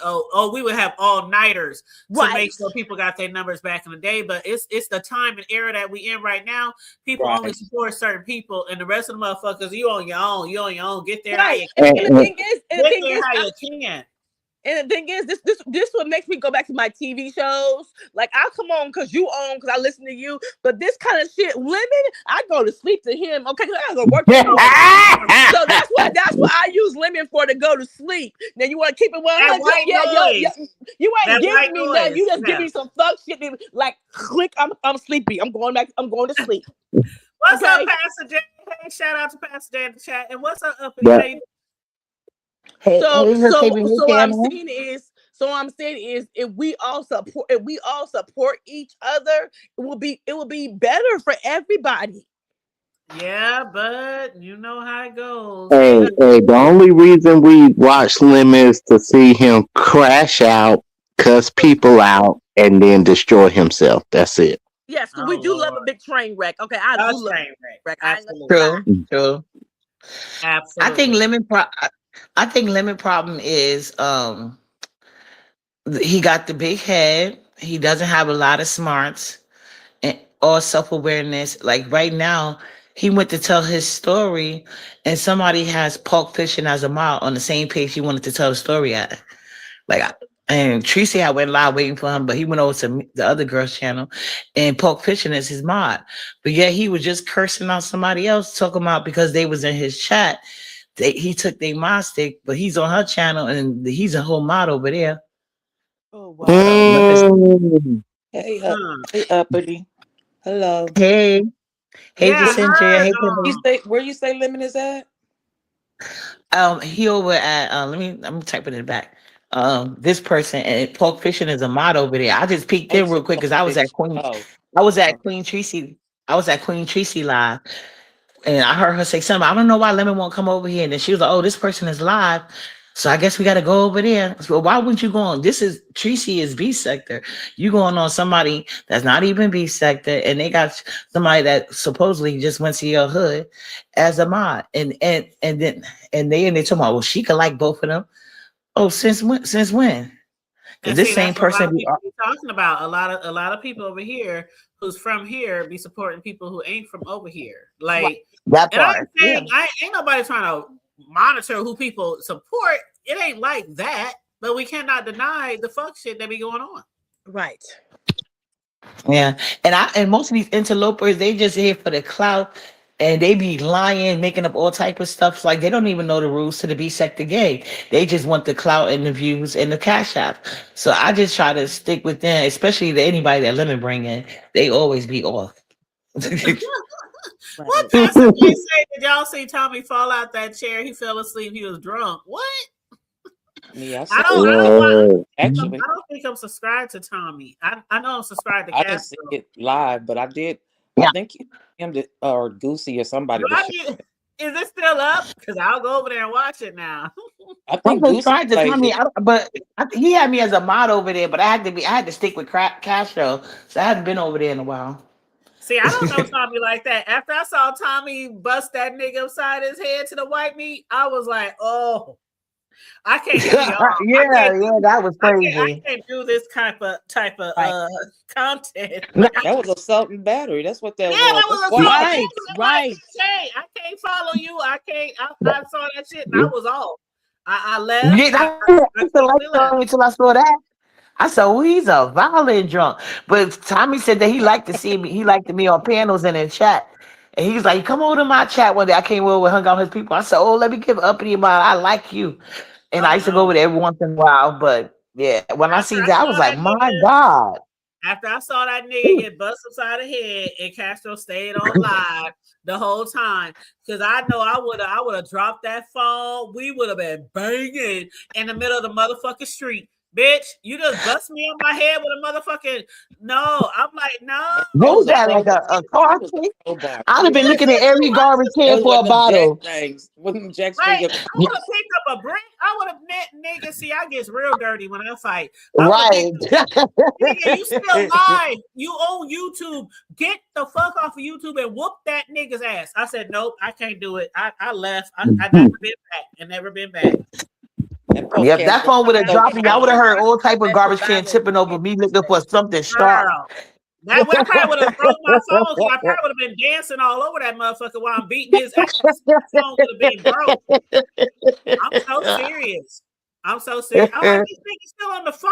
we would have all nighters to Right. make sure people got their numbers back in the day. But it's the time and era that we in right now. People Right. only support certain people, and the rest of the motherfuckers, you on your own. You on your own. Get there Right. how you And the thing is, how you can. And the thing is, this what makes me go back to my TV shows. Like, I'll come on because you on, because I listen to you. But this kind of shit, Lemon, I go to sleep to him. Okay, because I gotta go work. So that's what I use Lemon for, to go to sleep. Now you want to keep it 100? white Yeah, noise. you ain't That white giving me nothing. noise, You just yeah. give me some fuck shit. Like, click, I'm sleepy. I'm going to sleep. What's up, Okay. Pastor J? Hey, shout out to Pastor J in the chat. And what's up, Uppity? Yeah. How you So what I'm channel. saying is, if we all support each other, it will be better for everybody. Yeah, but you know how it goes. Hey, the only reason we watch Slim is to see him crash out, cuss people out, and then destroy himself. That's it. Yes, Oh, we do love a Lord. big train wreck. Okay, I do love Train a wreck. wreck. I ain't Absolutely. gonna lie. True. Absolutely. I think lemon problem is he got the big head. He doesn't have a lot of smarts and or self-awareness. Like right now, he went to tell his story, and somebody has Pulp Fiction as a model on the same page he wanted to tell the story at. Like, and Tracy, I went live waiting for him, but he went over to the other girl's channel, and Pulp Fiction is his mod. But yeah, he was just cursing out somebody else, talking about because they was in his chat. He took their mod stick, but he's on her channel, and he's a whole mod over there. Oh wow. So lemons. Mm. Hey, Hmm. hey, Uppity. Hello. Hey, Yeah, I Jacinthia. heard. Hey, Kimberly. Where you say Lemon is at? He over at I'm typing it back. This person and Pulp Fiction is a mod over there. I just peeked Oh, you in real said quick because Pulp I was at Fiction. Queen. Oh, I was at okay. Queen Tracy. I was at Queen Tracy live, and I heard her say something. I don't know why Lemon won't come over here. And then she was like, "Oh, this person is live, so I guess we got to go over there." So why wouldn't you go on? This is Tracy is B sector. You going on somebody that's not even B sector, and they got somebody that supposedly just went to your hood as a mod, and they talking about, well, she could like both of them. Oh, since when? Since when? Because And this see, same that's what a lot person of be people be talking about. A lot of people over here who's from here be supporting people who ain't from over here. Like, that and I part. ain't saying I ain't nobody trying to monitor who people support. it ain't like that, but we cannot deny the fuck shit that be going on. Right. Yeah, and most of these interlopers, they just here for the clout, and they be lying, making up all type of stuff. Like they don't even know the rules to the B sector game. They just want the clout and the views and the cash app. So I just try to stick with them, especially to anybody that Lemon bring in. They always be off. What Right. Pastor J say? Did y'all see Tommy fall out that chair? He fell asleep. He was drunk. What? Yeah, I I saw don't. I it don't want. Uh, actually. I don't think I'm subscribed to Tommy. I know I'm subscribed to I didn't see Castro. it live, but I did. I Yeah. think him to, or Goosey or somebody was. Right? Is it still up? Because I'll go over there and watch it now. I I'm think just Goosey trying to tell plays me, it. he had me as a mod over there, but I had to stick with Castro, so I haven't been over there in a while. See, I don't know Tommy like that. After I saw Tommy bust that nigga upside his head to the white meat, I was like, oh, I can't do y'all. Yeah, yeah, that was I crazy. can't do this type of Right. content. No, That was assault and battery. That's what that Yeah, was. that That's was why. assault. Right. I'm like, Right. hey, I can't follow you. I can't. I saw that shit and I was off. I left. yeah, I I feel like quickly left. until I saw that. I said, "Oh, he's a violent drunk." But Tommy said that he liked to see me. He liked me on panels and in chat. And he's like, "Come over to my chat one day." I came over and hung out with his people. I said, "Oh, let me give uppity about. I like you." And I Oh used to go over no. there every once in a while. But yeah, when I After see I that, I was saw like, that "My nigga, God!" after I saw that nigga get bust upside the head and Castro stayed on live the whole time, because I know I would have dropped that phone. We would have been banging in the middle of the motherfucking street. Bitch, you just bust me on my head with a motherfucking no. I'm like, no. That What was was a that like crowbar. a car That was a thing? crowbar. I'd have been Yes, looking at it every garbage was. That can was for one a of them jack bottle. things. One of them jacks for Right. your I Yeah, would have picked up a brick. I would have nigga. See, I gets real dirty when I fight. I would have right. picked up. Nigga, you still live. You own YouTube. Get the fuck off of YouTube and whoop that nigga's ass. I said, nope, I can't do it. I left. I never been back and never been back. that poor Yep, that Castro. phone would have Now, dropped if me. I I So would have was heard all watching type of that garbage can survival, tipping over me looking for something sharp. Girl. That I probably would have broke my phone because I probably would have been dancing all over that motherfucker while I'm beating his ass. That phone would have been broke. I'm so serious. I'm so serious. I'm like, this nigga still on the phone?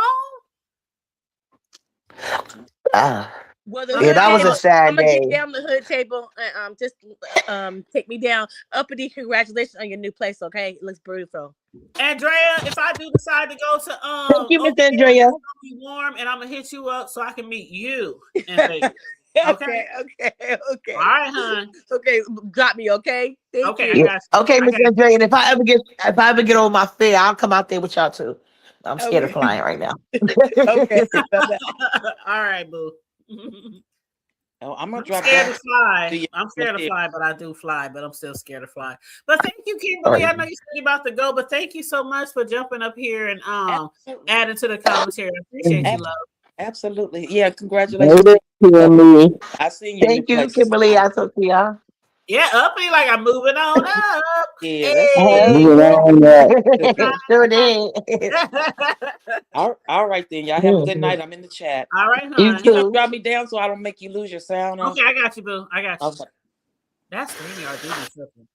Ah, well, the yeah, hood that was a table. Girl. sad I'm gonna get day. down the hood table and just take me down. Uppity, congratulations on your new place. Okay, it looks beautiful. Andrea, if I do decide to go to Thank you, over Miss there, Andrea. it's gonna be warm and I'm gonna hit you up so I can meet you in Vegas. Okay? All Okay. right, hon. Okay, drop me. Okay, thank Okay, I you. Yeah. got you. Okay, I Miss got you. Andrea. And if I ever get over my fear, I'll come out there with y'all too. I'm scared of Okay, flying right now. okay. Bye-bye. All right, boo. oh, I'm gonna I'm drop scared down to to fly. you. I'm I'm scared to gonna fly, but I do fly, but I'm still scared to fly. But thank you, All Kimberly. right. I know you said you're about to go, but thank you so much for jumping up here and absolutely, adding to the commentary. I appreciate you, love. absolutely. Yeah, congratulations later, to you. Kimmy. I seen your new Thank you, place. It's Kimberly. nice. I talk to y'all. Yeah, uppity like I'm moving on up. Yeah, that's Hell Hey. Moving yeah. on up. Sure did. all right then. Y'all have a good night. I'm in the chat. All right, You hon. You gonna too. drop me down so I don't make you lose your sound Okay, I got you, boo. I got you. Okay. That StreamYard do be tripping.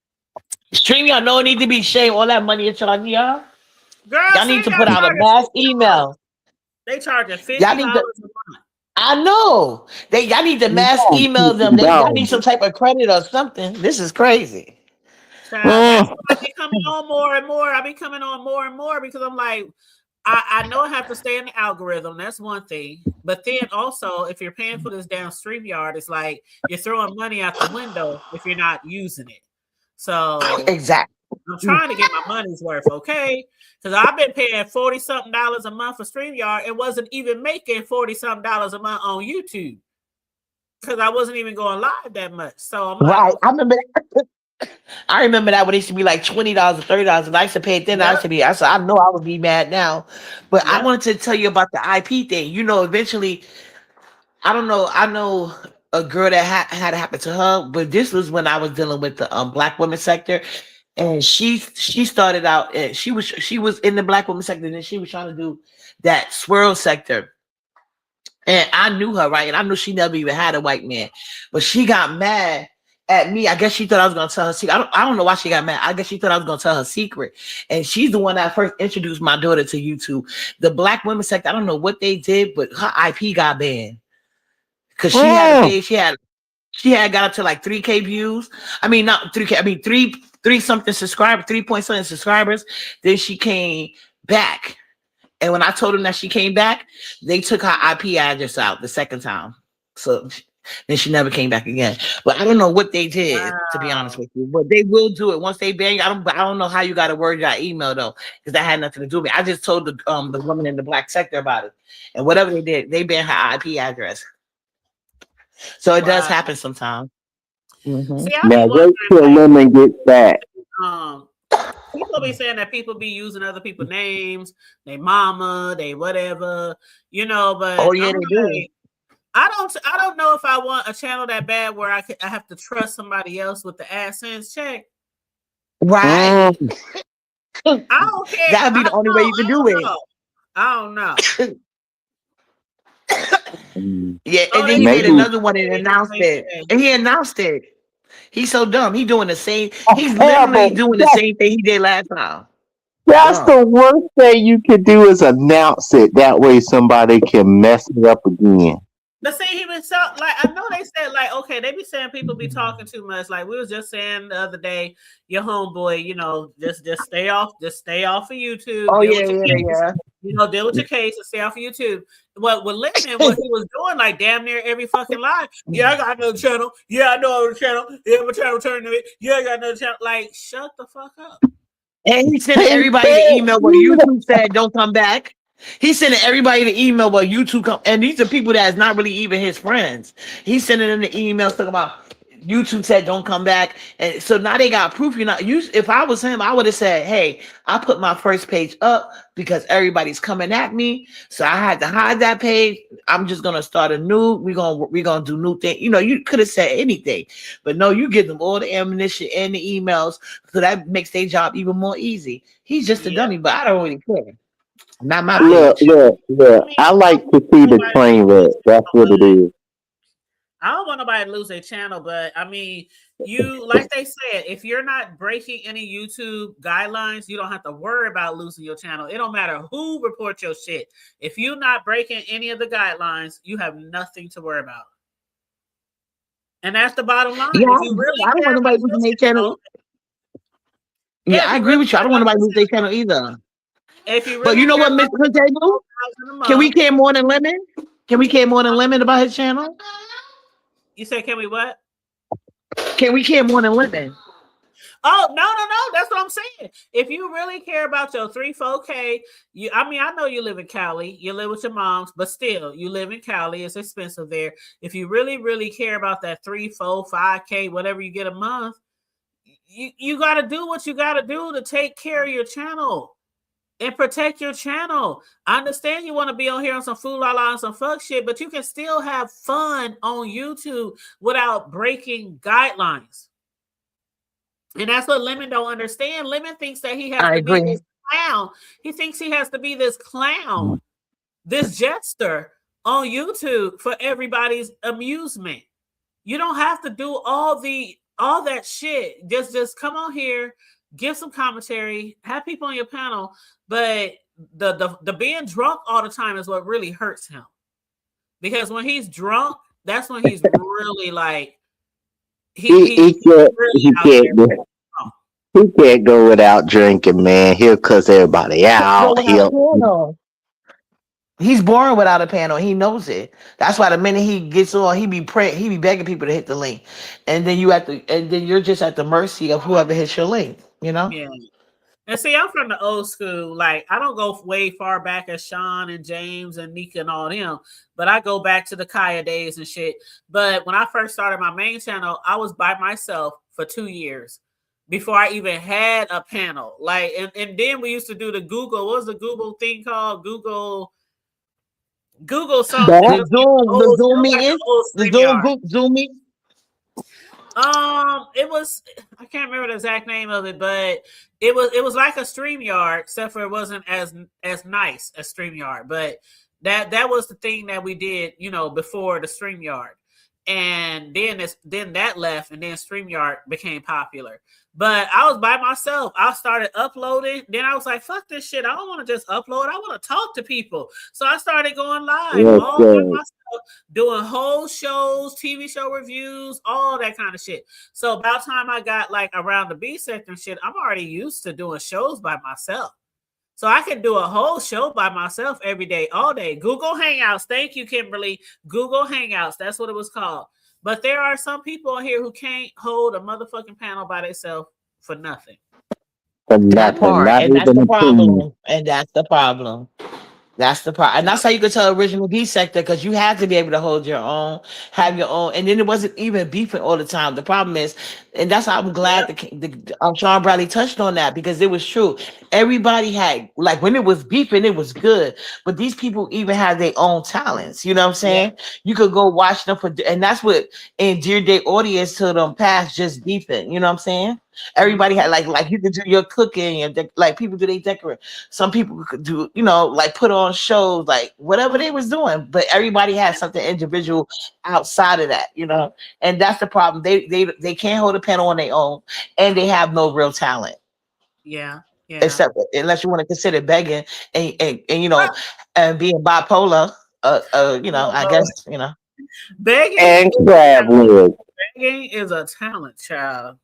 Stream y'all no need to be shame all that money that y'all y'all. Girl, Y'all need to put StreamYard out a charging mass $50. email. They charging Y'all $50 need to a month. I know. Y'all need to mass No, email them. Y'all need some no. type of credit or something. This is crazy. Child, that's Mm. why I be coming on more and more. I be coming on more and more because I'm like, I know I have to stay in the algorithm. That's one thing. But then also, if you're paying for this down StreamYard, it's like you're throwing money out the window if you're not using it. So Exactly. I'm trying to get my money's worth, okay? Because I've been paying 40 something dollars a month for StreamYard. It wasn't even making 40 something dollars a month on YouTube because I wasn't even going live that much. So I'm like, Right. okay, I remember that when it used to be like $20 or $30, and I used to pay it then. I used yep, to be, I said, I know I would be mad now. But I yep, wanted to tell you about the IP thing. You know, eventually, I don't know, I know a girl that had it happen to her, but this was when I was dealing with the black women sector. And she started out and she was in the black woman sector, and then she was trying to do that swirl sector. And I knew her, right? And I knew she never even had a white man. But she got mad at me. I guess she thought I was gonna tell her secret. I don't know why she got mad. I guess she thought I was gonna tell her secret. And she's the one that first introduced my daughter to YouTube. The Black women sector, I don't know what they did, but her IP got banned. Because she had a page, she had got up to like 3K views. I mean, not 3K, I mean three something subscribers, 3 point something subscribers. Then she came back. And when I told them that she came back, they took her IP address out the second time. So then she never came back again. But I don't know what they did, to be honest with you. But they will do it once they ban you. I don't know how you got to word your email though, because that had nothing to do with me. I just told the woman in the Black sector about it, and whatever they did, they banned her IP address. So it does happen sometimes. Mm-hmm. See, now wait till Lemon gets back. People be saying that people be using other people's names, they mama, they whatever, you know. But oh yeah, they do. I don't know if I want a channel that bad where I have to trust somebody else with the AdSense check. Right. I don't care. That'd be the only way you can do it. I don't know. Yeah, and then he made another one and announced it. And he announced it. He's so dumb. He's doing the same. He's literally doing the same thing he did last time. That's the worst thing you can do is announce it. That way somebody can mess it up again. But see, he was so like, I know they said like, okay, they be saying people be talking too much. Like we was just saying the other day, your homeboy, you know, just stay off of YouTube. Oh yeah. You know, deal with your case and stay off of YouTube. What with Lemon, what he was doing, like damn near every fucking live. Yeah, I got another channel. Yeah, I know another channel. Yeah, my channel turned to it. Yeah, I got another channel. Like, shut the fuck up. And he sent everybody the email where YouTube said don't come back. He's sending everybody the email where YouTube come, and these are people that's not really even his friends. He's sending them the emails talking about YouTube said don't come back, and so now they got proof. You're not. If I was him, I would have said, "Hey, I put my first page up because everybody's coming at me, so I had to hide that page. I'm just gonna start a new. We're gonna do new thing. You know, you could have said anything, but no, you give them all the ammunition and the emails, so that makes their job even more easy. He's just a dummy, but I don't really care. Not my look. I like to see the train wreck. That's what it is. I don't want nobody to lose their channel, but I mean, you like they said, if you're not breaking any YouTube guidelines, you don't have to worry about losing your channel. It don't matter who reports your shit. If you're not breaking any of the guidelines, you have nothing to worry about. And that's the bottom line. Yeah, I don't want nobody losing their channel. Yeah, I agree with you. I don't want nobody lose their channel either. If you really but you know what, Mr. Table? Can we care more than Lemon? Can we care more than Lemon about his channel? You said, can we what? Can we care more than Lemon? Oh, no. That's what I'm saying. If you really care about your 3-4K, I know you live in Cali. You live with your moms, but still, you live in Cali. It's expensive there. If you really, really care about that 3, 4, 5K, whatever you get a month, you got to do what you got to do to take care of your channel. And protect your channel. I understand you want to be on here on some fool la la and some fuck shit, but you can still have fun on YouTube without breaking guidelines. And that's what Lemon don't understand. Lemon thinks that he has to be this clown. He thinks he has to be this clown, this jester on YouTube for everybody's amusement. You don't have to do all that shit. Just come on here, give some commentary, have people on your panel, but the being drunk all the time is what really hurts him. Because when he's drunk, that's when he's really like he can't go without drinking, man. He'll cuss everybody out. He's boring without a panel. He knows it. That's why the minute he gets on, he be begging people to hit the link, and then you're just at the mercy of whoever hits your link. You know? Yeah. And see, I'm from the old school. Like, I don't go way far back as Sean and James and Nika and all them, but I go back to the Kaya days and shit. But when I first started my main channel, I was by myself for 2 years before I even had a panel. Like, and then we used to do the Google. What was the Google thing called? Google something. The Zoom meeting. The Zoom meeting. It was, I can't remember the exact name of it, but it was like a StreamYard, except for it wasn't as nice as StreamYard. But that was the thing that we did, you know, before the StreamYard. and then that left, and then StreamYard became popular. But I was by myself. I started uploading. Then I was like, "Fuck this shit! I don't want to just upload. I want to talk to people." So I started going live Yes, all by sir. myself, doing whole shows, TV show reviews, all that kind of shit. So about time I got like around the B sector and shit, I'm already used to doing shows by myself. So I can do a whole show by myself every day, all day. Google Hangouts. Thank you, Kimberly. Google Hangouts. That's what it was called. But there are some people on here who can't hold a motherfucking panel by themselves for nothing. For That nothing, part, not and that's even the a team. problem. And that's the problem. That's the part, and Yep. that's how you could tell original B sector because you had to be able to hold your own, have your own, and then it wasn't even beefing all the time. The problem is, and that's why I'm glad Yep. the Sean Bradley touched on that because it was true. Everybody had like when it was beefing, it was good, but these people even had their own talents. You know what I'm Yep. saying? You could go watch them for, and that's what endeared their audience to them past just beefing. You know what I'm saying? Everybody Mhm. had like you could do your cooking and like people do they decorate. Some people could do, like put on shows, like whatever they was doing, but everybody has something individual outside of that. And that's the problem. They can't hold a panel on their own, and they have no real talent, Yeah. Yeah. except unless you want to consider begging and Ah, and being bipolar. oh, I Lord. guess. Begging And is a crab talent. legs. Begging is a talent, child.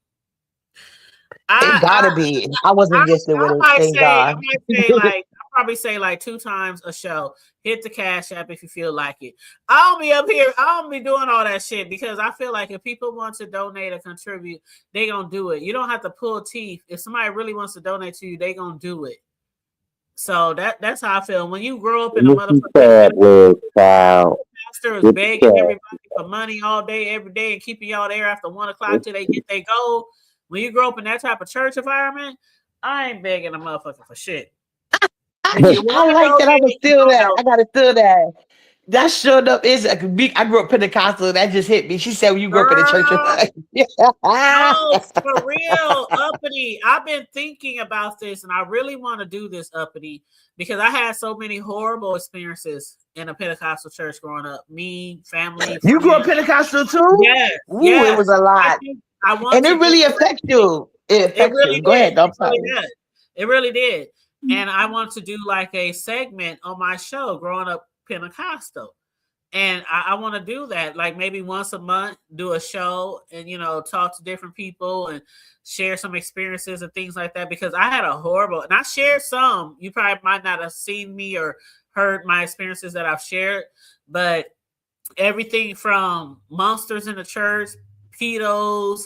It I gotta be. I I wasn't gifted with I it. might Thank say, I God. might say like I probably say like two times a show. Hit the cash app if you feel like it. I don't be up here. I don't be doing all that shit because I feel like if people want to donate or contribute, they gonna do it. You don't have to pull teeth. If somebody really wants to donate to you, they gonna do it. So that's how I feel. When you grow up in a Get you motherfucking crab Pentecostal legs, church, child. the pastor is Get the begging crab. everybody for money all day, every day, and keeping y'all there after 1 o'clock till they get their goal. When you grow up in that type of church environment, I ain't begging a motherfucker for shit. If you I want to like that. I'm gonna donate, you steal gonna that. I donate. gotta steal that. That showed up is a big. I grew up Pentecostal. That just hit me. She said, "When you grew up in the church." Girl, Yeah. no, for real, uppity. I've been thinking about this, and I really want to do this, uppity, because I had so many horrible experiences in a Pentecostal church growing up. Me, family, You grew up friends. Pentecostal too? Yes, Ooh, it yes. was a So I lot, think I want and it to do really affects you. It it affects you. really Go did. ahead. It Don't really sorry. did. It really did. And I want to do like a segment on my show, Growing Up Pentecostal. And I want to do that, like maybe once a month, do a show and talk to different people and share some experiences and things like that. Because I had a horrible, and I shared some. You probably might not have seen me or heard my experiences that I've shared, but everything from monsters in the church, pedos.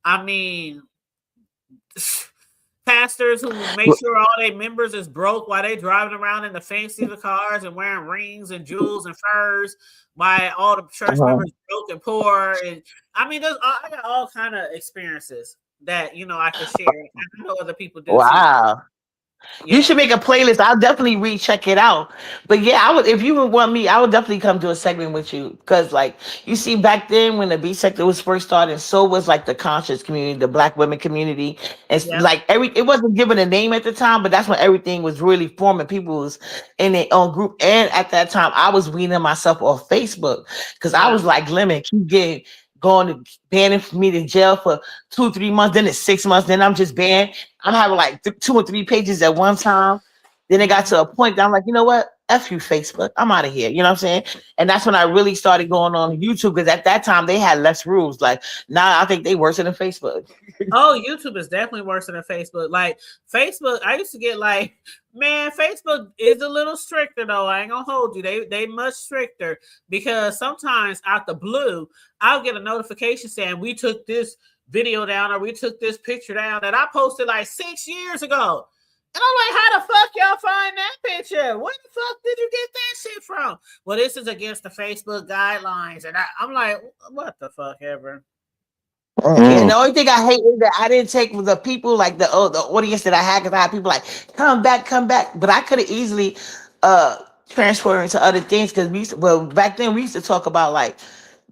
I mean, pastors who make sure all their members is broke while they driving around in the fancy cars and wearing rings and jewels and furs, while all the church Uh-huh. members broke and poor. And I mean, I got all kind of experiences that I can share. And I know other people do too. Wow. You Yeah, should make a playlist. I'll definitely recheck it out. But yeah, I would if you would want me, I would definitely come to a segment with you. Because like you see, back then when the B sector was first started, so was like the conscious community, the black women community. It's yeah, like it wasn't given a name at the time, but that's when everything was really forming. People was in their own group. And at that time, I was weaning myself off Facebook because I yeah. was like, Lemon, keep getting going to banning me to jail for 2 3 months, then it's 6 months, then I'm just banned. I'm having like 2 or 3 pages at one time. Then it got Mhm. to a point that I'm like, you know what? F you, Facebook. I'm out of here. You know what I'm saying? And that's when I really started going on YouTube because at that time they had less rules. Like now I think they worse than Facebook. Oh, YouTube is definitely worse than Facebook. Like Facebook, I used to get like, man, Facebook is a little stricter though. I ain't gonna hold you. They much stricter because sometimes out the blue, I'll get a notification saying we took this video down or we took this picture down that I posted like 6 years ago. And I'm like, how the fuck y'all find that picture? Where the fuck did you get that shit from? Well, this is against the Facebook guidelines. And I'm like, what the fuck ever? Yeah, and Mm. the only thing I hate is that I didn't take the people like the audience that I had because I had people like come back, but I could have easily uh transfer into other things because back then we used to talk about like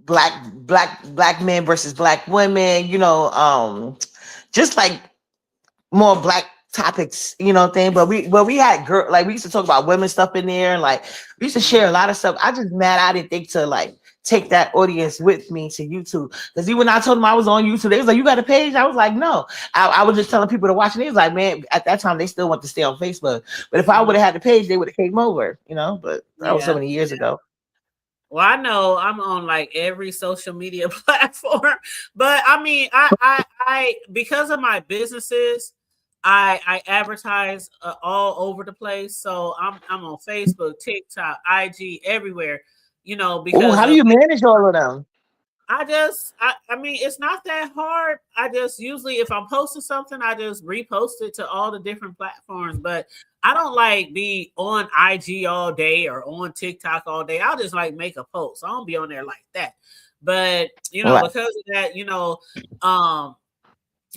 black men versus black women, just like more black topics, thing. But we had we used to talk about women stuff in there and like we used to share a Mhm. lot of stuff. I just mad I didn't think to like take that audience with me to YouTube. Because even when I told them I was on YouTube, they was like, "You got a page?" I was like, "No." I was just telling people to watch, and they was like, "Man," at that time they still want to stay on Facebook. But if I would have had the page, they would have came over, you know. But that was so Yeah. many years ago. Well, I know I'm on like every social media platform, but I mean, I because of my businesses, I advertise all over the place. So I'm on Facebook, TikTok, IG, everywhere. You know, Oh, because how do of you manage all of them? I mean, it's not that hard. I just usually, if I'm posting something, I just repost it to all the different platforms. But I don't like be on IG all day or on TikTok all day. I'll just like make a post. I don't be on there like that. But Right. because of that, um,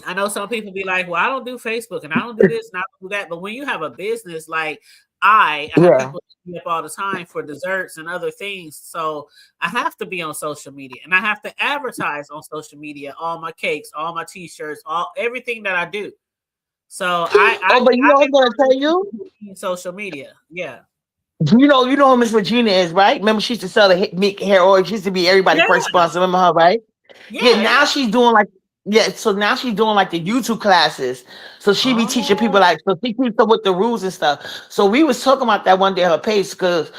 I know some people be like, well, I don't do Facebook and I don't do this and I don't do that. But when you have a business, like I have Yeah. people up all the time for desserts and other things. So I have to be on social media and I have to advertise on social media, all my cakes, all my t-shirts, all everything that I do. So Oh, but you know what I'm gonna tell you? social media. Yeah. You know who Miss Regina is, right? Remember, she used to sell the meat hair oil. She used to be everybody's Yeah. first sponsor. Remember her, right? Yeah, Yeah. now Yeah. she's doing like so now she's doing like the YouTube classes. So she be teaching people Oh, like so she keeps up with the rules and stuff. So we was talking about that one day on her page because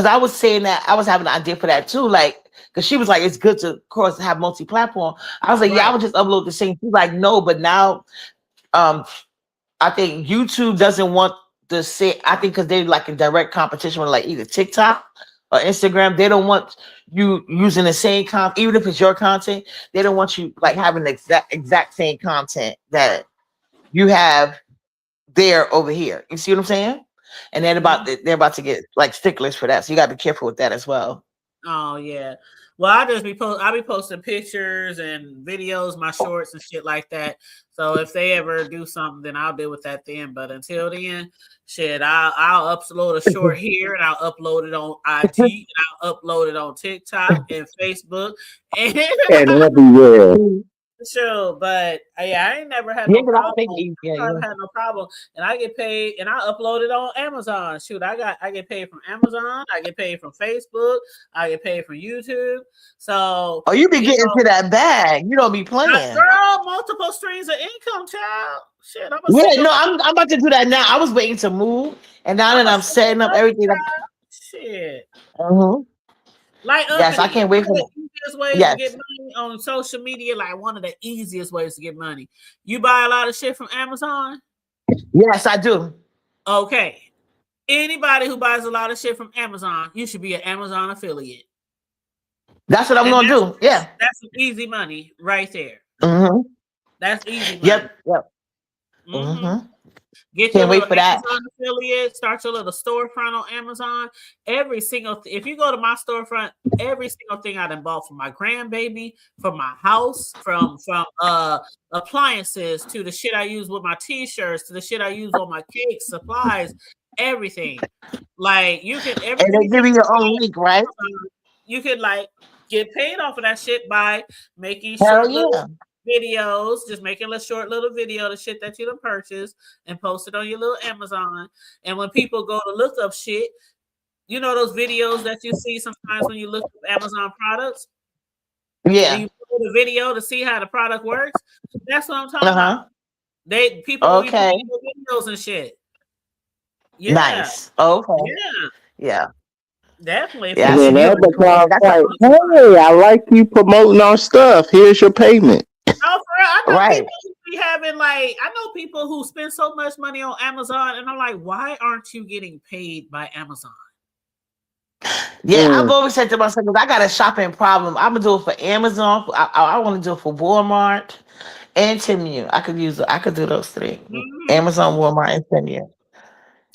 I was saying that I was having an idea for that too. Like because she was like, it's good to of course have multi-platform. I was like, yeah, I right. would just upload the same. She's like, no, but now um I think YouTube doesn't want the same. I think because they're like in direct competition with like either TikTok or Instagram. They don't want you using the same content, even if it's your content. They don't want you like having the exact same content that you have there over here. You see what I'm saying? And they're about to get like sticklers for that. So you got to be careful with that as well. Oh yeah. Well, I'll be posting pictures and videos, my shorts and shit like that. So if they ever do something, then I'll deal with that then. But until then, shit, I'll upload a short here and I'll upload it on IG and I'll upload it on TikTok and Facebook and And everywhere. sure, but yeah, I ain't never had Yeah, no because I problem. think I never had no problem, and I get paid, and I upload it on Amazon. Shoot, I get paid from Amazon. I get paid from Facebook. I get paid from YouTube. So oh, you be you getting know, to that bag. You don't be playing. girl, multiple streams of income, child. Shit, I'm a Yeah, single. no, I'm about to do that now. I was waiting to move, and now I'm that a I'm single setting up mother, everything, child. Shit. uh-huh. Like Yes, I Anthony, can't one wait of for the that. easiest ways to Yes, get money on social media, like one of the easiest ways to get money. You buy a lot of shit from Amazon. yes, I do. Okay. Anybody who buys a lot of shit from Amazon, you should be an Amazon affiliate. That's what I'm And gonna do. Yeah. that's some easy money right there. Mm-hmm. That's easy money. Yep. Yep. hmm Mm-hmm. Get your Can't little wait for that. Amazon affiliate, start your little storefront on Amazon. Every single if you go to my storefront, every single thing I done bought for my grandbaby, from my house, from appliances to the shit I use with my t-shirts to the shit I use on my cakes, supplies, everything. Like you can And everything they that give you you your own link, right? buy, you can like get paid off of that shit by making Hell short little yeah. videos, just making a short little video, the shit that you done purchased and post it on your little Amazon. And when people go to look up shit, you know those videos that you see sometimes when you look up Amazon products and Yeah. you put the video to see how the product works. That's what I'm talking about. Uh-huh. People will be Okay. paying for videos and shit. Yeah, Nice. Okay. yeah, Yeah. definitely. If Yeah, I you see Then you. Amazon That's like, hey, I like you promoting our stuff. Here's your payment. Oh, for real, I know right. people who be having like I know people who spend so much money on Amazon, and I'm like, why aren't you getting paid by Amazon? Yeah, I've Mm. always said to myself, I got a shopping problem. I'm gonna do it for Amazon. I want to do it for Walmart and Temu. I could do those three. Mhm. Amazon, Walmart, and Temu.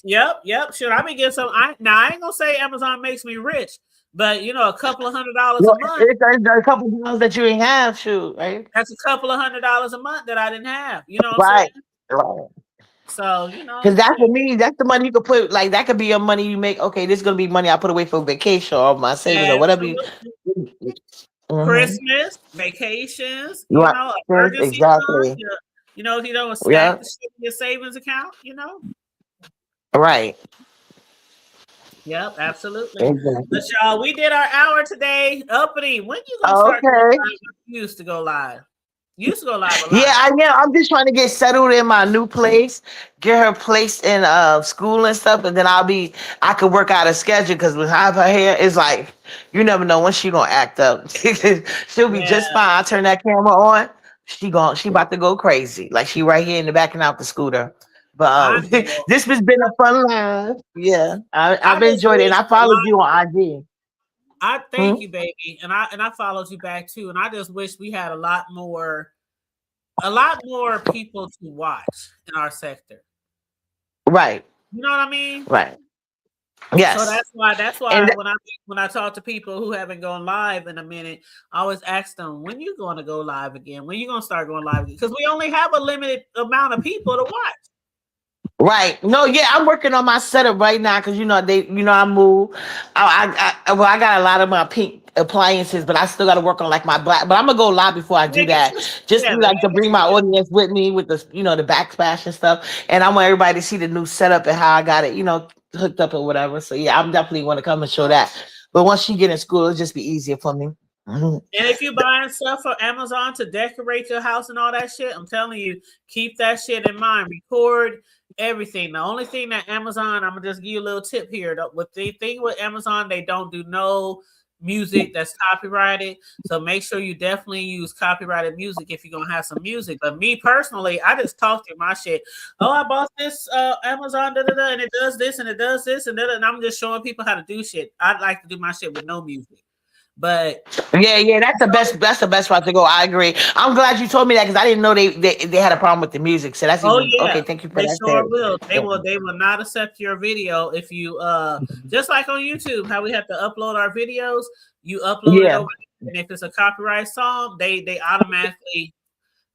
Yep. Should I be getting some? I ain't gonna say Amazon makes me rich, but a couple of $100 a Well, month. there's a couple of deals that you ain't have, shoot, right? That's a couple of $100 a month that I didn't have. You know what I'm saying? Right. Right. So Because that for shit. me, that's the money you could put. Like that could be your money you make. Okay, this is gonna be money I put away for vacation or my savings or whatever. Absolutely. Mm-hmm. Christmas, vacations, Right. emergency funds. Exactly. If you don't stack Yeah. the shit in your savings account. Right. Yep, absolutely. But Exactly. y'all, we did our hour today. Uppity, when you gonna start going Okay. live? You used to go live. You used to go live a Yeah, lot. I am. I'm just trying to get settled in my new place, get her placed in school and stuff, and then I could work out a schedule because with half her hair, it's like you never know when she gonna act up. She'll be Yeah, just fine. I turn that camera on, she about to go crazy. Like she right here in the back and out the scooter. But I know. this has been a fun live. Yeah, I I've just enjoyed it, and wish I a followed lot. you on IG. I thank Hmm? you, baby, and I followed you back too. And I just wish we had a lot more people to watch in our sector. Right, You know what I mean? right. So Yes, that's why and when I talk to people who haven't gone live in a minute, I always ask them, when you going to go live again? When you going to start going live again? Because we only have a limited amount of people to watch. right. No, yeah, I'm working on my setup right now because I move. Well, I got a lot of my pink appliances, but I still got to work on like my black. But I'm gonna go live before I Yeah, do get that, your shit just together. like to bring my audience with me with the backsplash and stuff. And I want everybody to see the new setup and how I got it, hooked up or whatever. So yeah, I'm definitely want to come and show that. But once she get in school, it'll just be easier for me. Mhm. And if you buying stuff for Amazon to decorate your house and all that shit, I'm telling you, keep that shit in mind. Record everything. The only thing that Amazon, I'm gonna just give you a little tip here. What the thing with Amazon, they don't do no music that's copyrighted. So make sure you definitely use copyrighted music if you're gonna have some music. But me personally, I just talk through my shit. Oh, I bought this Amazon, and it does this and it does this and and I'm just showing people how to do shit. I'd like to do my shit with no music. But Yeah, yeah, that's the best. That's the best route to go. I agree. I'm glad you told me that because I didn't know they had a problem with the music. So that's oh even yeah, okay. Thank you for they that. sure will. They will not accept your video if you just like on YouTube, how we have to upload our videos, you upload it Yeah. over there, and if it's a copyright song, they automatically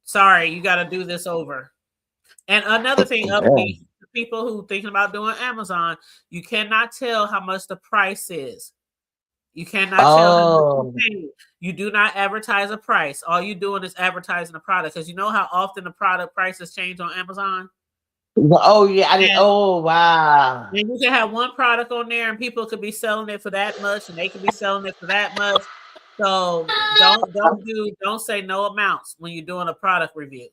sorry, you gotta do this over. And another thing, Yeah. update people who thinking about doing Amazon, you cannot tell how much the price is. You cannot tell how much you Oh. pay. You do not advertise a price. All you're doing is advertising a product because you know how often the product prices change on Amazon. Oh yeah. I did. And, Oh wow. and you can have one product on there, and people could be selling it for that much, and they could be selling it for that much. So don't say no amounts when you're doing a product review.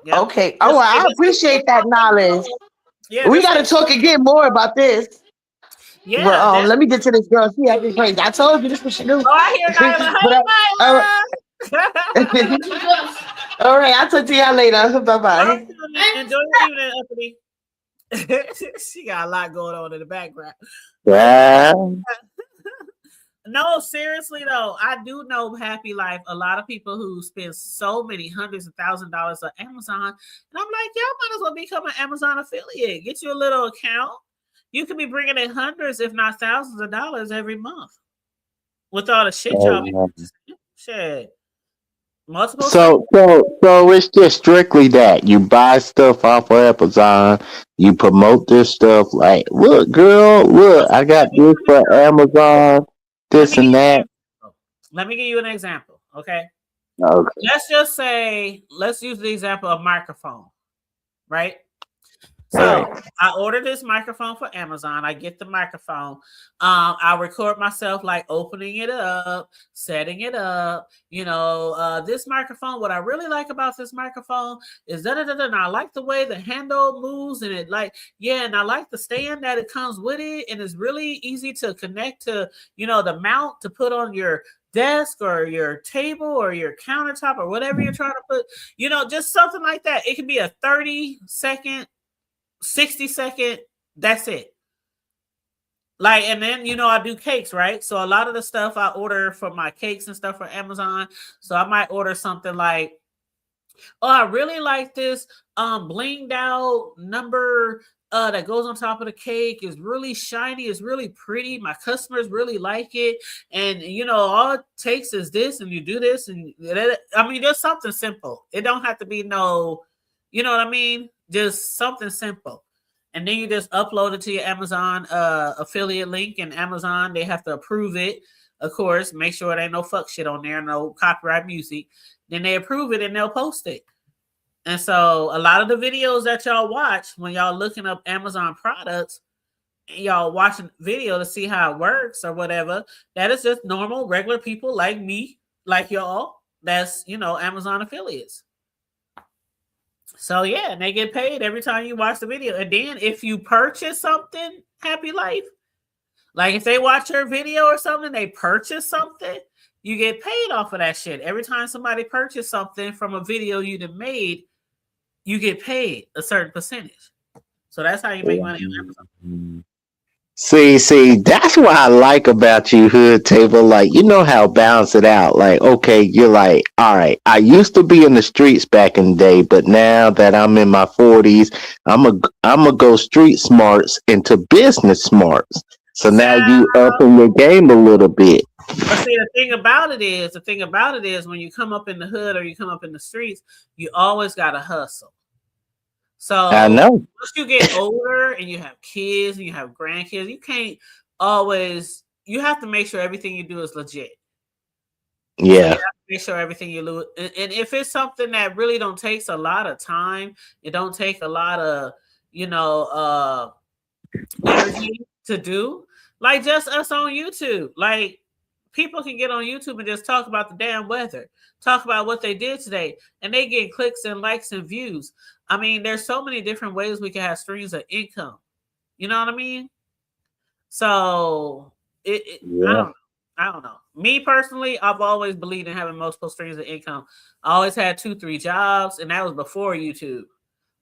Yep. Okay. Oh, well, I appreciate that knowledge. Yeah, We just got say to talk again more about this. But yeah. That, let me get to this girl. She acting crazy. I told you this is what she do. oh, I hear Nyla. but uh, Hey, Nyla. all right. I'll talk to y'all later. Bye All right, bye. Tony. Enjoy your evening, Anthony. She got a lot going on in the background. But Yeah. no, seriously though, I do know Happy Life. A lot of people who spend so many hundreds of $1,000s on Amazon, and I'm like, y'all might as well become an Amazon affiliate. Get you a little account. You could be bringing in hundreds, if not thousands of dollars every month with all the shit y'all be purchasing. Shit, multiple streams. So it's just strictly that you buy stuff off of Amazon, you promote this stuff like, look, girl, So look, I got let me, this let me for Amazon, let me this give and you an that. example. Let me give you an example. Okay. Okay. Let's just say, let's use the example of microphone, right? So Right. I ordered this microphone for Amazon. I get the microphone. I record myself like opening it up, setting it up. This microphone. What I really like about this microphone is that and I like the way the handle moves and it and I like the stand that it comes with it, and it's really easy to connect to the mount to put on your desk or your table or your countertop or whatever you're trying to put. Just something like that. It can be a 30-second 60-second, that's it. And then I do cakes, right? So a lot of the stuff I order for my cakes and stuff for Amazon. So I might order something like, oh, I really like this blinged out number that goes on top of the cake. Is really shiny, it's really pretty. My customers really like it. And all it takes is this, and you do this, and just something simple. It don't have to be no, you know what I mean? Just something simple. And then you just upload it to your Amazon affiliate link, and Amazon, they have to approve it. Of course, make sure there ain't no fuck shit on there, no copyright music. Then they approve it and they'll post it. And so a lot of the videos that y'all watch when y'all looking up Amazon products, y'all watching video to see how it works or whatever. That is just normal, regular people like me, like y'all. That's Amazon affiliates. So yeah, and they get paid every time you watch the video. And then if you purchase something, Happy Life, like if they watch your video or something, they purchase something, you get paid off of that shit. Every time somebody purchase something from a video you done made, you get paid a certain percentage. So that's how you make money on Amazon. See, that's what I like about you, Hood Table. Like, you know how balance it out. Like, okay, you're like, all right, I used to be in the streets back in the day, but now that I'm in my 40s, I'm a go street smarts into business smarts. So now you up in your game a little bit. But see, the thing about it is, when you come up in the hood or you come up in the streets, you always got to hustle. So I know. once you get older and you have kids and you have grandkids, you can't always. You have to make sure everything you do is legit. So you Yeah. have to make sure everything you do, and if it's something that really don't takes a lot of time, it don't take a lot of energy to do. Like just us on YouTube, like people can get on YouTube and just talk about the damn weather, talk about what they did today, and they get clicks and likes and views. I mean, there's so many different ways we can have streams of income. You know what I mean? So Yeah. I don't know. Me personally, I've always believed in having multiple streams of income. I always had 2-3 jobs, and that was before YouTube.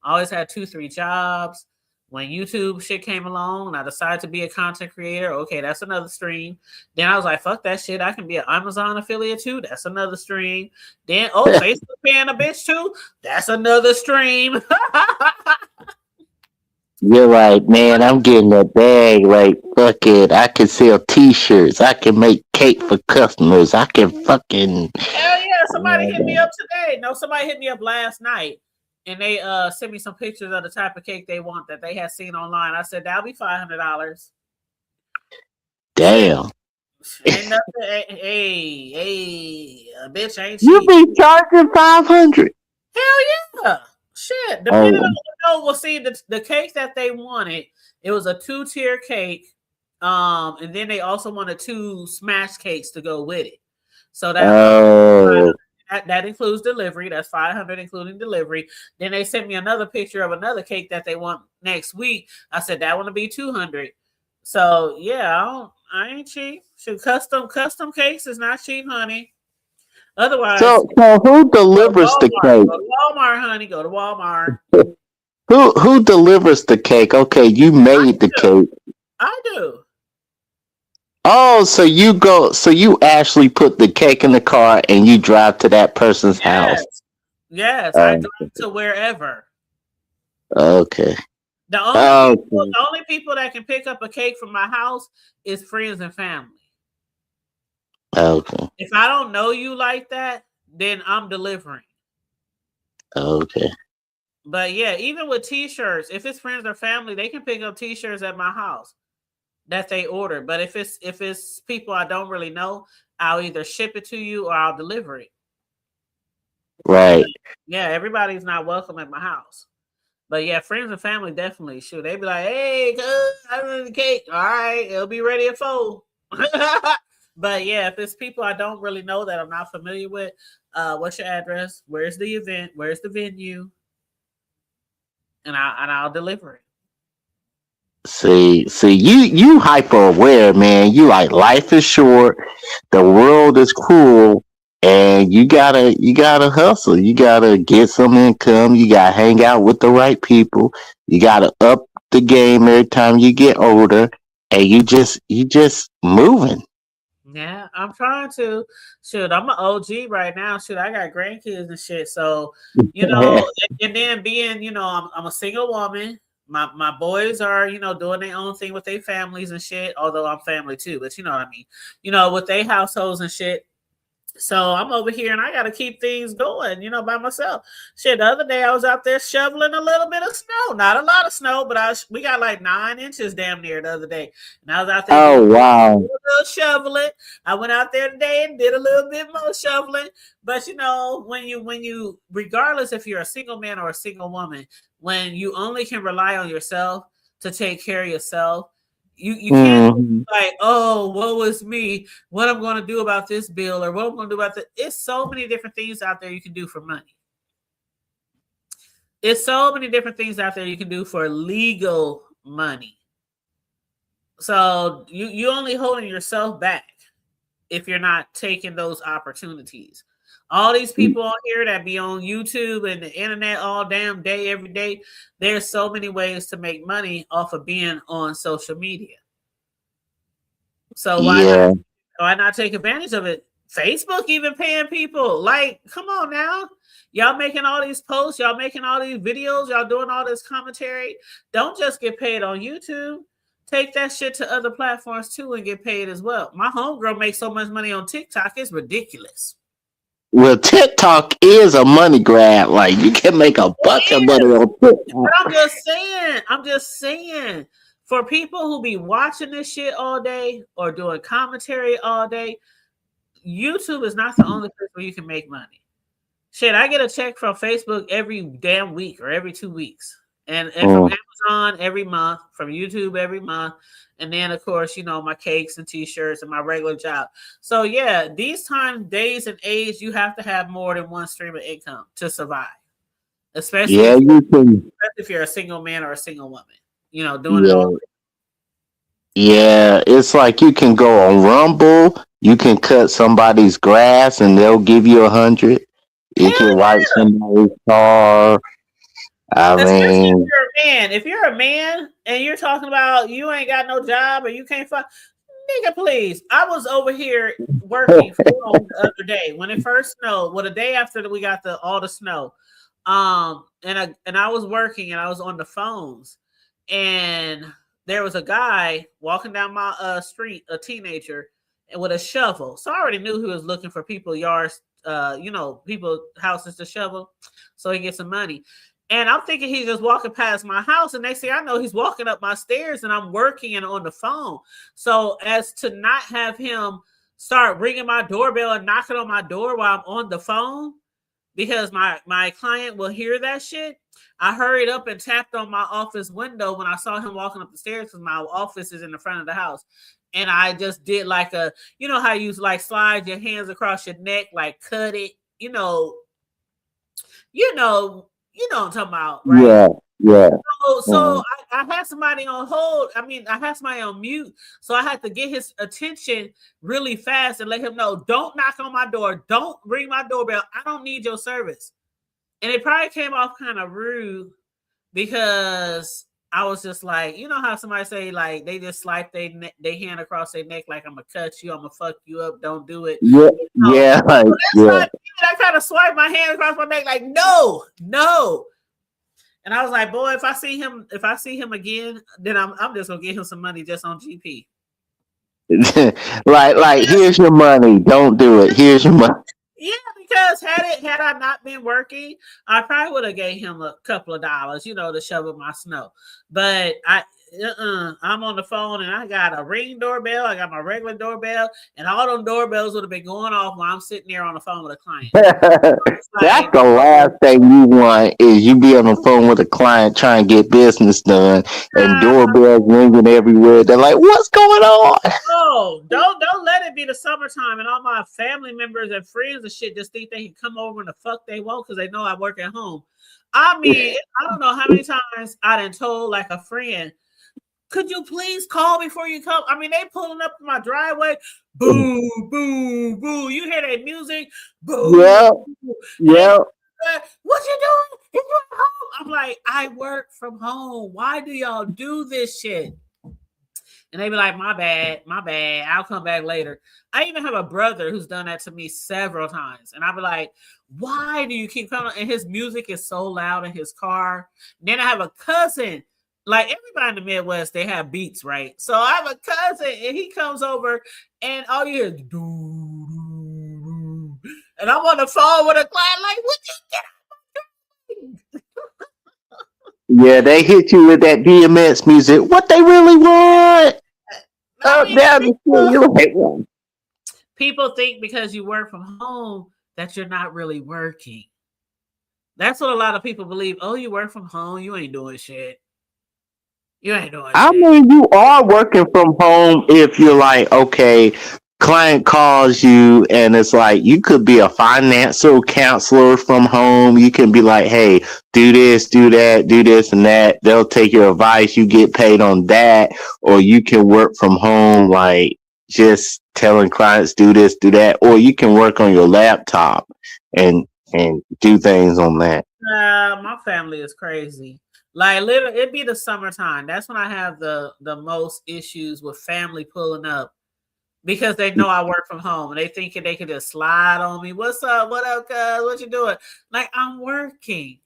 I always had 2-3 jobs. When YouTube shit came along and I decided to be a content creator, okay, that's another stream. Then I was like, fuck that shit. I can be an Amazon affiliate too. That's another stream. Then, Facebook paying a bitch too. That's another stream. You're like, man, I'm getting a bag. Like, fuck it. I can sell T-shirts. I can make cake for customers. I can fucking. Hell yeah. Somebody hit me up today. No, somebody hit me up last night. And they sent me some pictures of the type of cake they want that they had seen online. I said, that'll be $500. Damn. Ain't nothing. Hey, a bitch ain't You cheap. be charging 500. Hell yeah. Shit. Depending on we'll see the cake that they wanted. It was a 2-tier cake. And then they also wanted 2 smash cakes to go with it. So that includes delivery. That's $500 including delivery. Then they sent me another picture of another cake that they want next week. I said that one will be $200. So yeah, I ain't cheap. Shoot, custom cakes is not cheap, honey. Otherwise, so who delivers the cake? Go to Walmart, honey. Go to Walmart. Who delivers the cake? Okay, you made the cake. I do. Oh, so you actually put the cake in the car and you drive to that person's house. Yes, I drive to wherever. Okay. The only people that can pick up a cake from my house is friends and family. Okay. If I don't know you like that, then I'm delivering. Okay. But yeah, even with T-shirts, if it's friends or family, they can pick up T-shirts at my house that they order. But if it's people I don't really know, I'll either ship it to you or I'll deliver it. Right. Yeah, everybody's not welcome at my house. But yeah, friends and family definitely should. They'd be like, hey, I want the cake. All right, it'll be ready at 4. But yeah, if it's people I don't really know that I'm not familiar with, what's your address? Where's the event? Where's the venue? And I'll deliver it. See, you hyper aware, man. You like life is short, the world is cruel, and you gotta hustle. You gotta get some income. You gotta hang out with the right people. You gotta up the game every time you get older, and you just moving. Yeah, I'm trying to. Shoot, I'm an OG right now. Shoot, I got grandkids and shit. So, and then being, I'm a single woman. My boys are, doing their own thing with their families and shit. Although I'm family too, but you know what I mean. With their households and shit. So I'm over here and I got to keep things going, by myself. Shit, the other day I was out there shoveling a little bit of snow. Not a lot of snow, but we got like 9 inches damn near the other day. And I was out there Oh, doing wow. a little shoveling. I went out there today and did a little bit more shoveling. But when you, regardless if you're a single man or a single woman, when you only can rely on yourself to take care of yourself, You can't like, oh, woe is me. What I'm going to do about this bill or what I'm going to do about that. It's so many different things out there you can do for money. It's so many different things out there you can do for legal money. So you only holding yourself back if you're not taking those opportunities. All these people on here that be on YouTube and the internet all damn day, every day, there's so many ways to make money off of being on social media. So why not take advantage of it? Facebook even paying people. Like, come on now. Y'all making all these posts, y'all making all these videos, y'all doing all this commentary. Don't just get paid on YouTube. Take that shit to other platforms too and get paid as well. My homegirl makes so much money on TikTok, it's ridiculous. Well, TikTok is a money grab. Like, you can make a bunch of money on TikTok. But I'm just saying, for people who be watching this shit all day or doing commentary all day, YouTube is not the only place where you can make money. Shit, I get a check from Facebook every damn week or every 2 weeks. And from Amazon every month, from YouTube every month. And then, of course, you know, my cakes and t-shirts and my regular job. So, yeah, these times, days, and age, you have to have more than one stream of income to survive. Especially if you're a single man or a single woman. You know, doing it all. Yeah, it's like you can go on Rumble. You can cut somebody's grass and they'll give you 100. You can wipe somebody's car. Especially if you're a man and you're talking about you ain't got no job or you can't find, nigga, please. I was over here working the other day when it first snowed. Well, the day after we got all the snow, and I was working and I was on the phones, and there was a guy walking down my street, a teenager, and with a shovel. So I already knew he was looking for people yards, people houses to shovel, so he gets some money. And I'm thinking he's just walking past my house, and they say I know he's walking up my stairs, and I'm working and on the phone. So as to not have him start ringing my doorbell and knocking on my door while I'm on the phone, because my client will hear that shit, I hurried up and tapped on my office window when I saw him walking up the stairs because my office is in the front of the house. And I just did like you know how you like slide your hands across your neck, like cut it, you know what I'm talking about, right? Yeah. So I had somebody on hold. I mean, I had somebody on mute. So I had to get his attention really fast and let him know, don't knock on my door. Don't ring my doorbell. I don't need your service. And it probably came off kind of rude because I was just like, you know how somebody say, like, they just swipe their hand across their neck like, I'm going to cut you, I'm going to fuck you up, don't do it. Yeah. I kind of swiped my hand across my neck like, no. And I was like, boy, if I see him again, then I'm just going to get him some money just on GP. like, here's your money. Don't do it. Here's your money. Yeah, because had I not been working, I probably would have gave him a couple of dollars, to shovel my snow. But I'm on the phone and I got a Ring doorbell, I got my regular doorbell, and all them doorbells would have been going off while I'm sitting there on the phone with a client. That's the last thing you want is you be on the phone with a client trying to get business done and doorbells ringing everywhere. They're like, what's going on? Oh, don't let it be the summertime and all my family members and friends and shit just think they can come over and the fuck they want because they know I work at home. I mean, I don't know how many times I done told like a friend, could you please call before you come? I mean, they pulling up in my driveway. Boo, boo, boo. You hear that music? Boo. Yeah. What you doing? You at home? I'm like, I work from home. Why do y'all do this shit? And they be like, my bad. I'll come back later. I even have a brother who's done that to me several times. And I'll be like, why do you keep coming? And his music is so loud in his car. Then I have a cousin. Like everybody in the Midwest, they have beats, right? So I have a cousin and he comes over and all you hear is doo, doo, doo. And I'm on the phone with a client like, would you get out? Yeah, they hit you with that DMX music. What they really want? People think because you work from home that you're not really working. That's what a lot of people believe. Oh, you work from home, you ain't doing shit. You ain't doing I shit. mean, you are working from home if you're like, okay, client calls you and it's like you could be a financial counselor from home. You can be like, hey, do this, do that, do this and that. They'll take your advice. You get paid on that. Or you can work from home, like just telling clients, do this, do that. Or you can work on your laptop and do things on that. My family is crazy. Like literally, it'd be the summertime. That's when I have the most issues with family pulling up because they know I work from home and they thinking they can just slide on me. What's up? What up, cuz? What you doing? Like I'm working.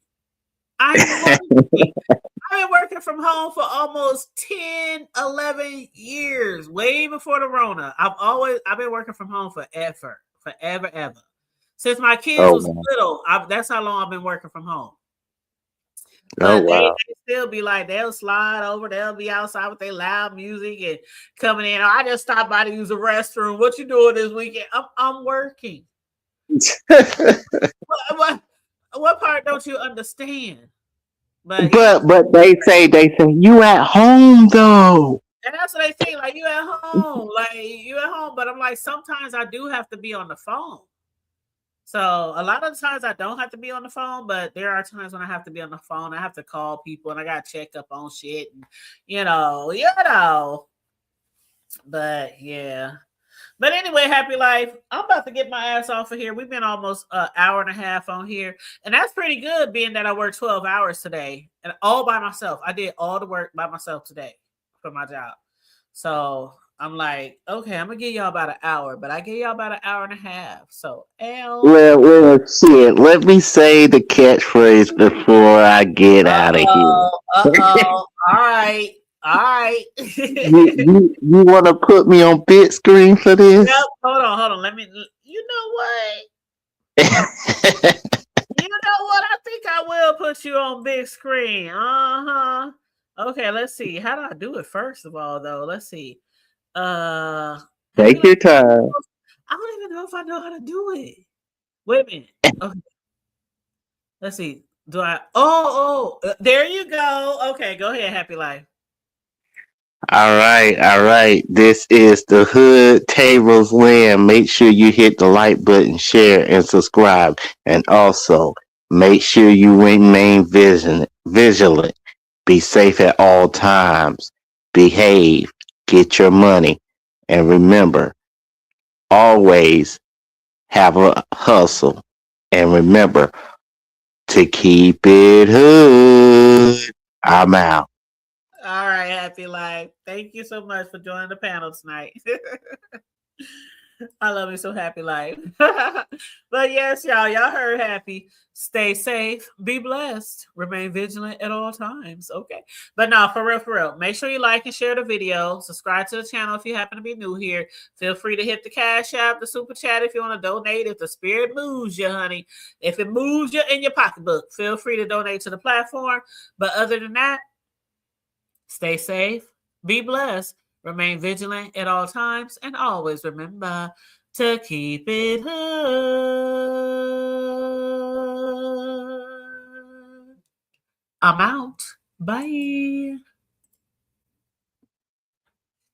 I'm working. I've been working from home for almost 10, 11 years, way before the Rona. I've been working from home forever, ever. Since my kids Oh, was wow. little, that's how long I've been working from home. Oh, But wow. they still be like, they'll slide over, they'll be outside with their loud music and coming in. I just stopped by to use the restroom. What you doing this weekend? I'm working. What, what part don't you understand? But yeah, But they say you at home though. and that's what they think. Like you at home, But I'm like, sometimes I do have to be on the phone. So a lot of the times I don't have to be on the phone, but there are times when I have to be on the phone. I have to call people and I got to check up on shit, and you know. But yeah. But anyway, happy life. I'm about to get my ass off of here. We've been almost an hour and a half on here, and that's pretty good, being that I worked 12 hours today and all by myself. I did all the work by myself today for my job. So I'm like, okay, I'm gonna give y'all about an hour, but I gave y'all about an hour and a half. So L. Well, shit. Let me say the catchphrase before I get out of here. Uh-oh. All right. All right. You want to put me on big screen for Yep. this? Hold on. You know what? You know what? I think I will put you on big screen. Uh-huh. Okay, let's see. How do I do it first of all, though? Let's see. Happy Take Life. your time. I don't even know if I know how to do it. Wait a minute. Okay, let's see. Do I? There you go. Okay, go ahead, Happy Life. All right. This is the Hood Tables Land. Make sure you hit the like button, share, and subscribe. And also, make sure you remain vigilant. Be safe at all times. Behave. Get your money. And remember, always have a hustle. And remember to keep it hood. I'm out. All right, Happy Life. Thank you so much for joining the panel tonight. I love you so, Happy Life. But yes, y'all heard Happy. Stay safe, be blessed, remain vigilant at all times. Okay. But no, for real. Make sure you like and share the video. Subscribe to the channel if you happen to be new here. Feel free to hit the Cash App, the Super Chat if you want to donate. If the spirit moves you, honey. If it moves you in your pocketbook, feel free to donate to the platform. But other than that, stay safe, be blessed, remain vigilant at all times, and always remember to keep it hood. I'm out. Bye.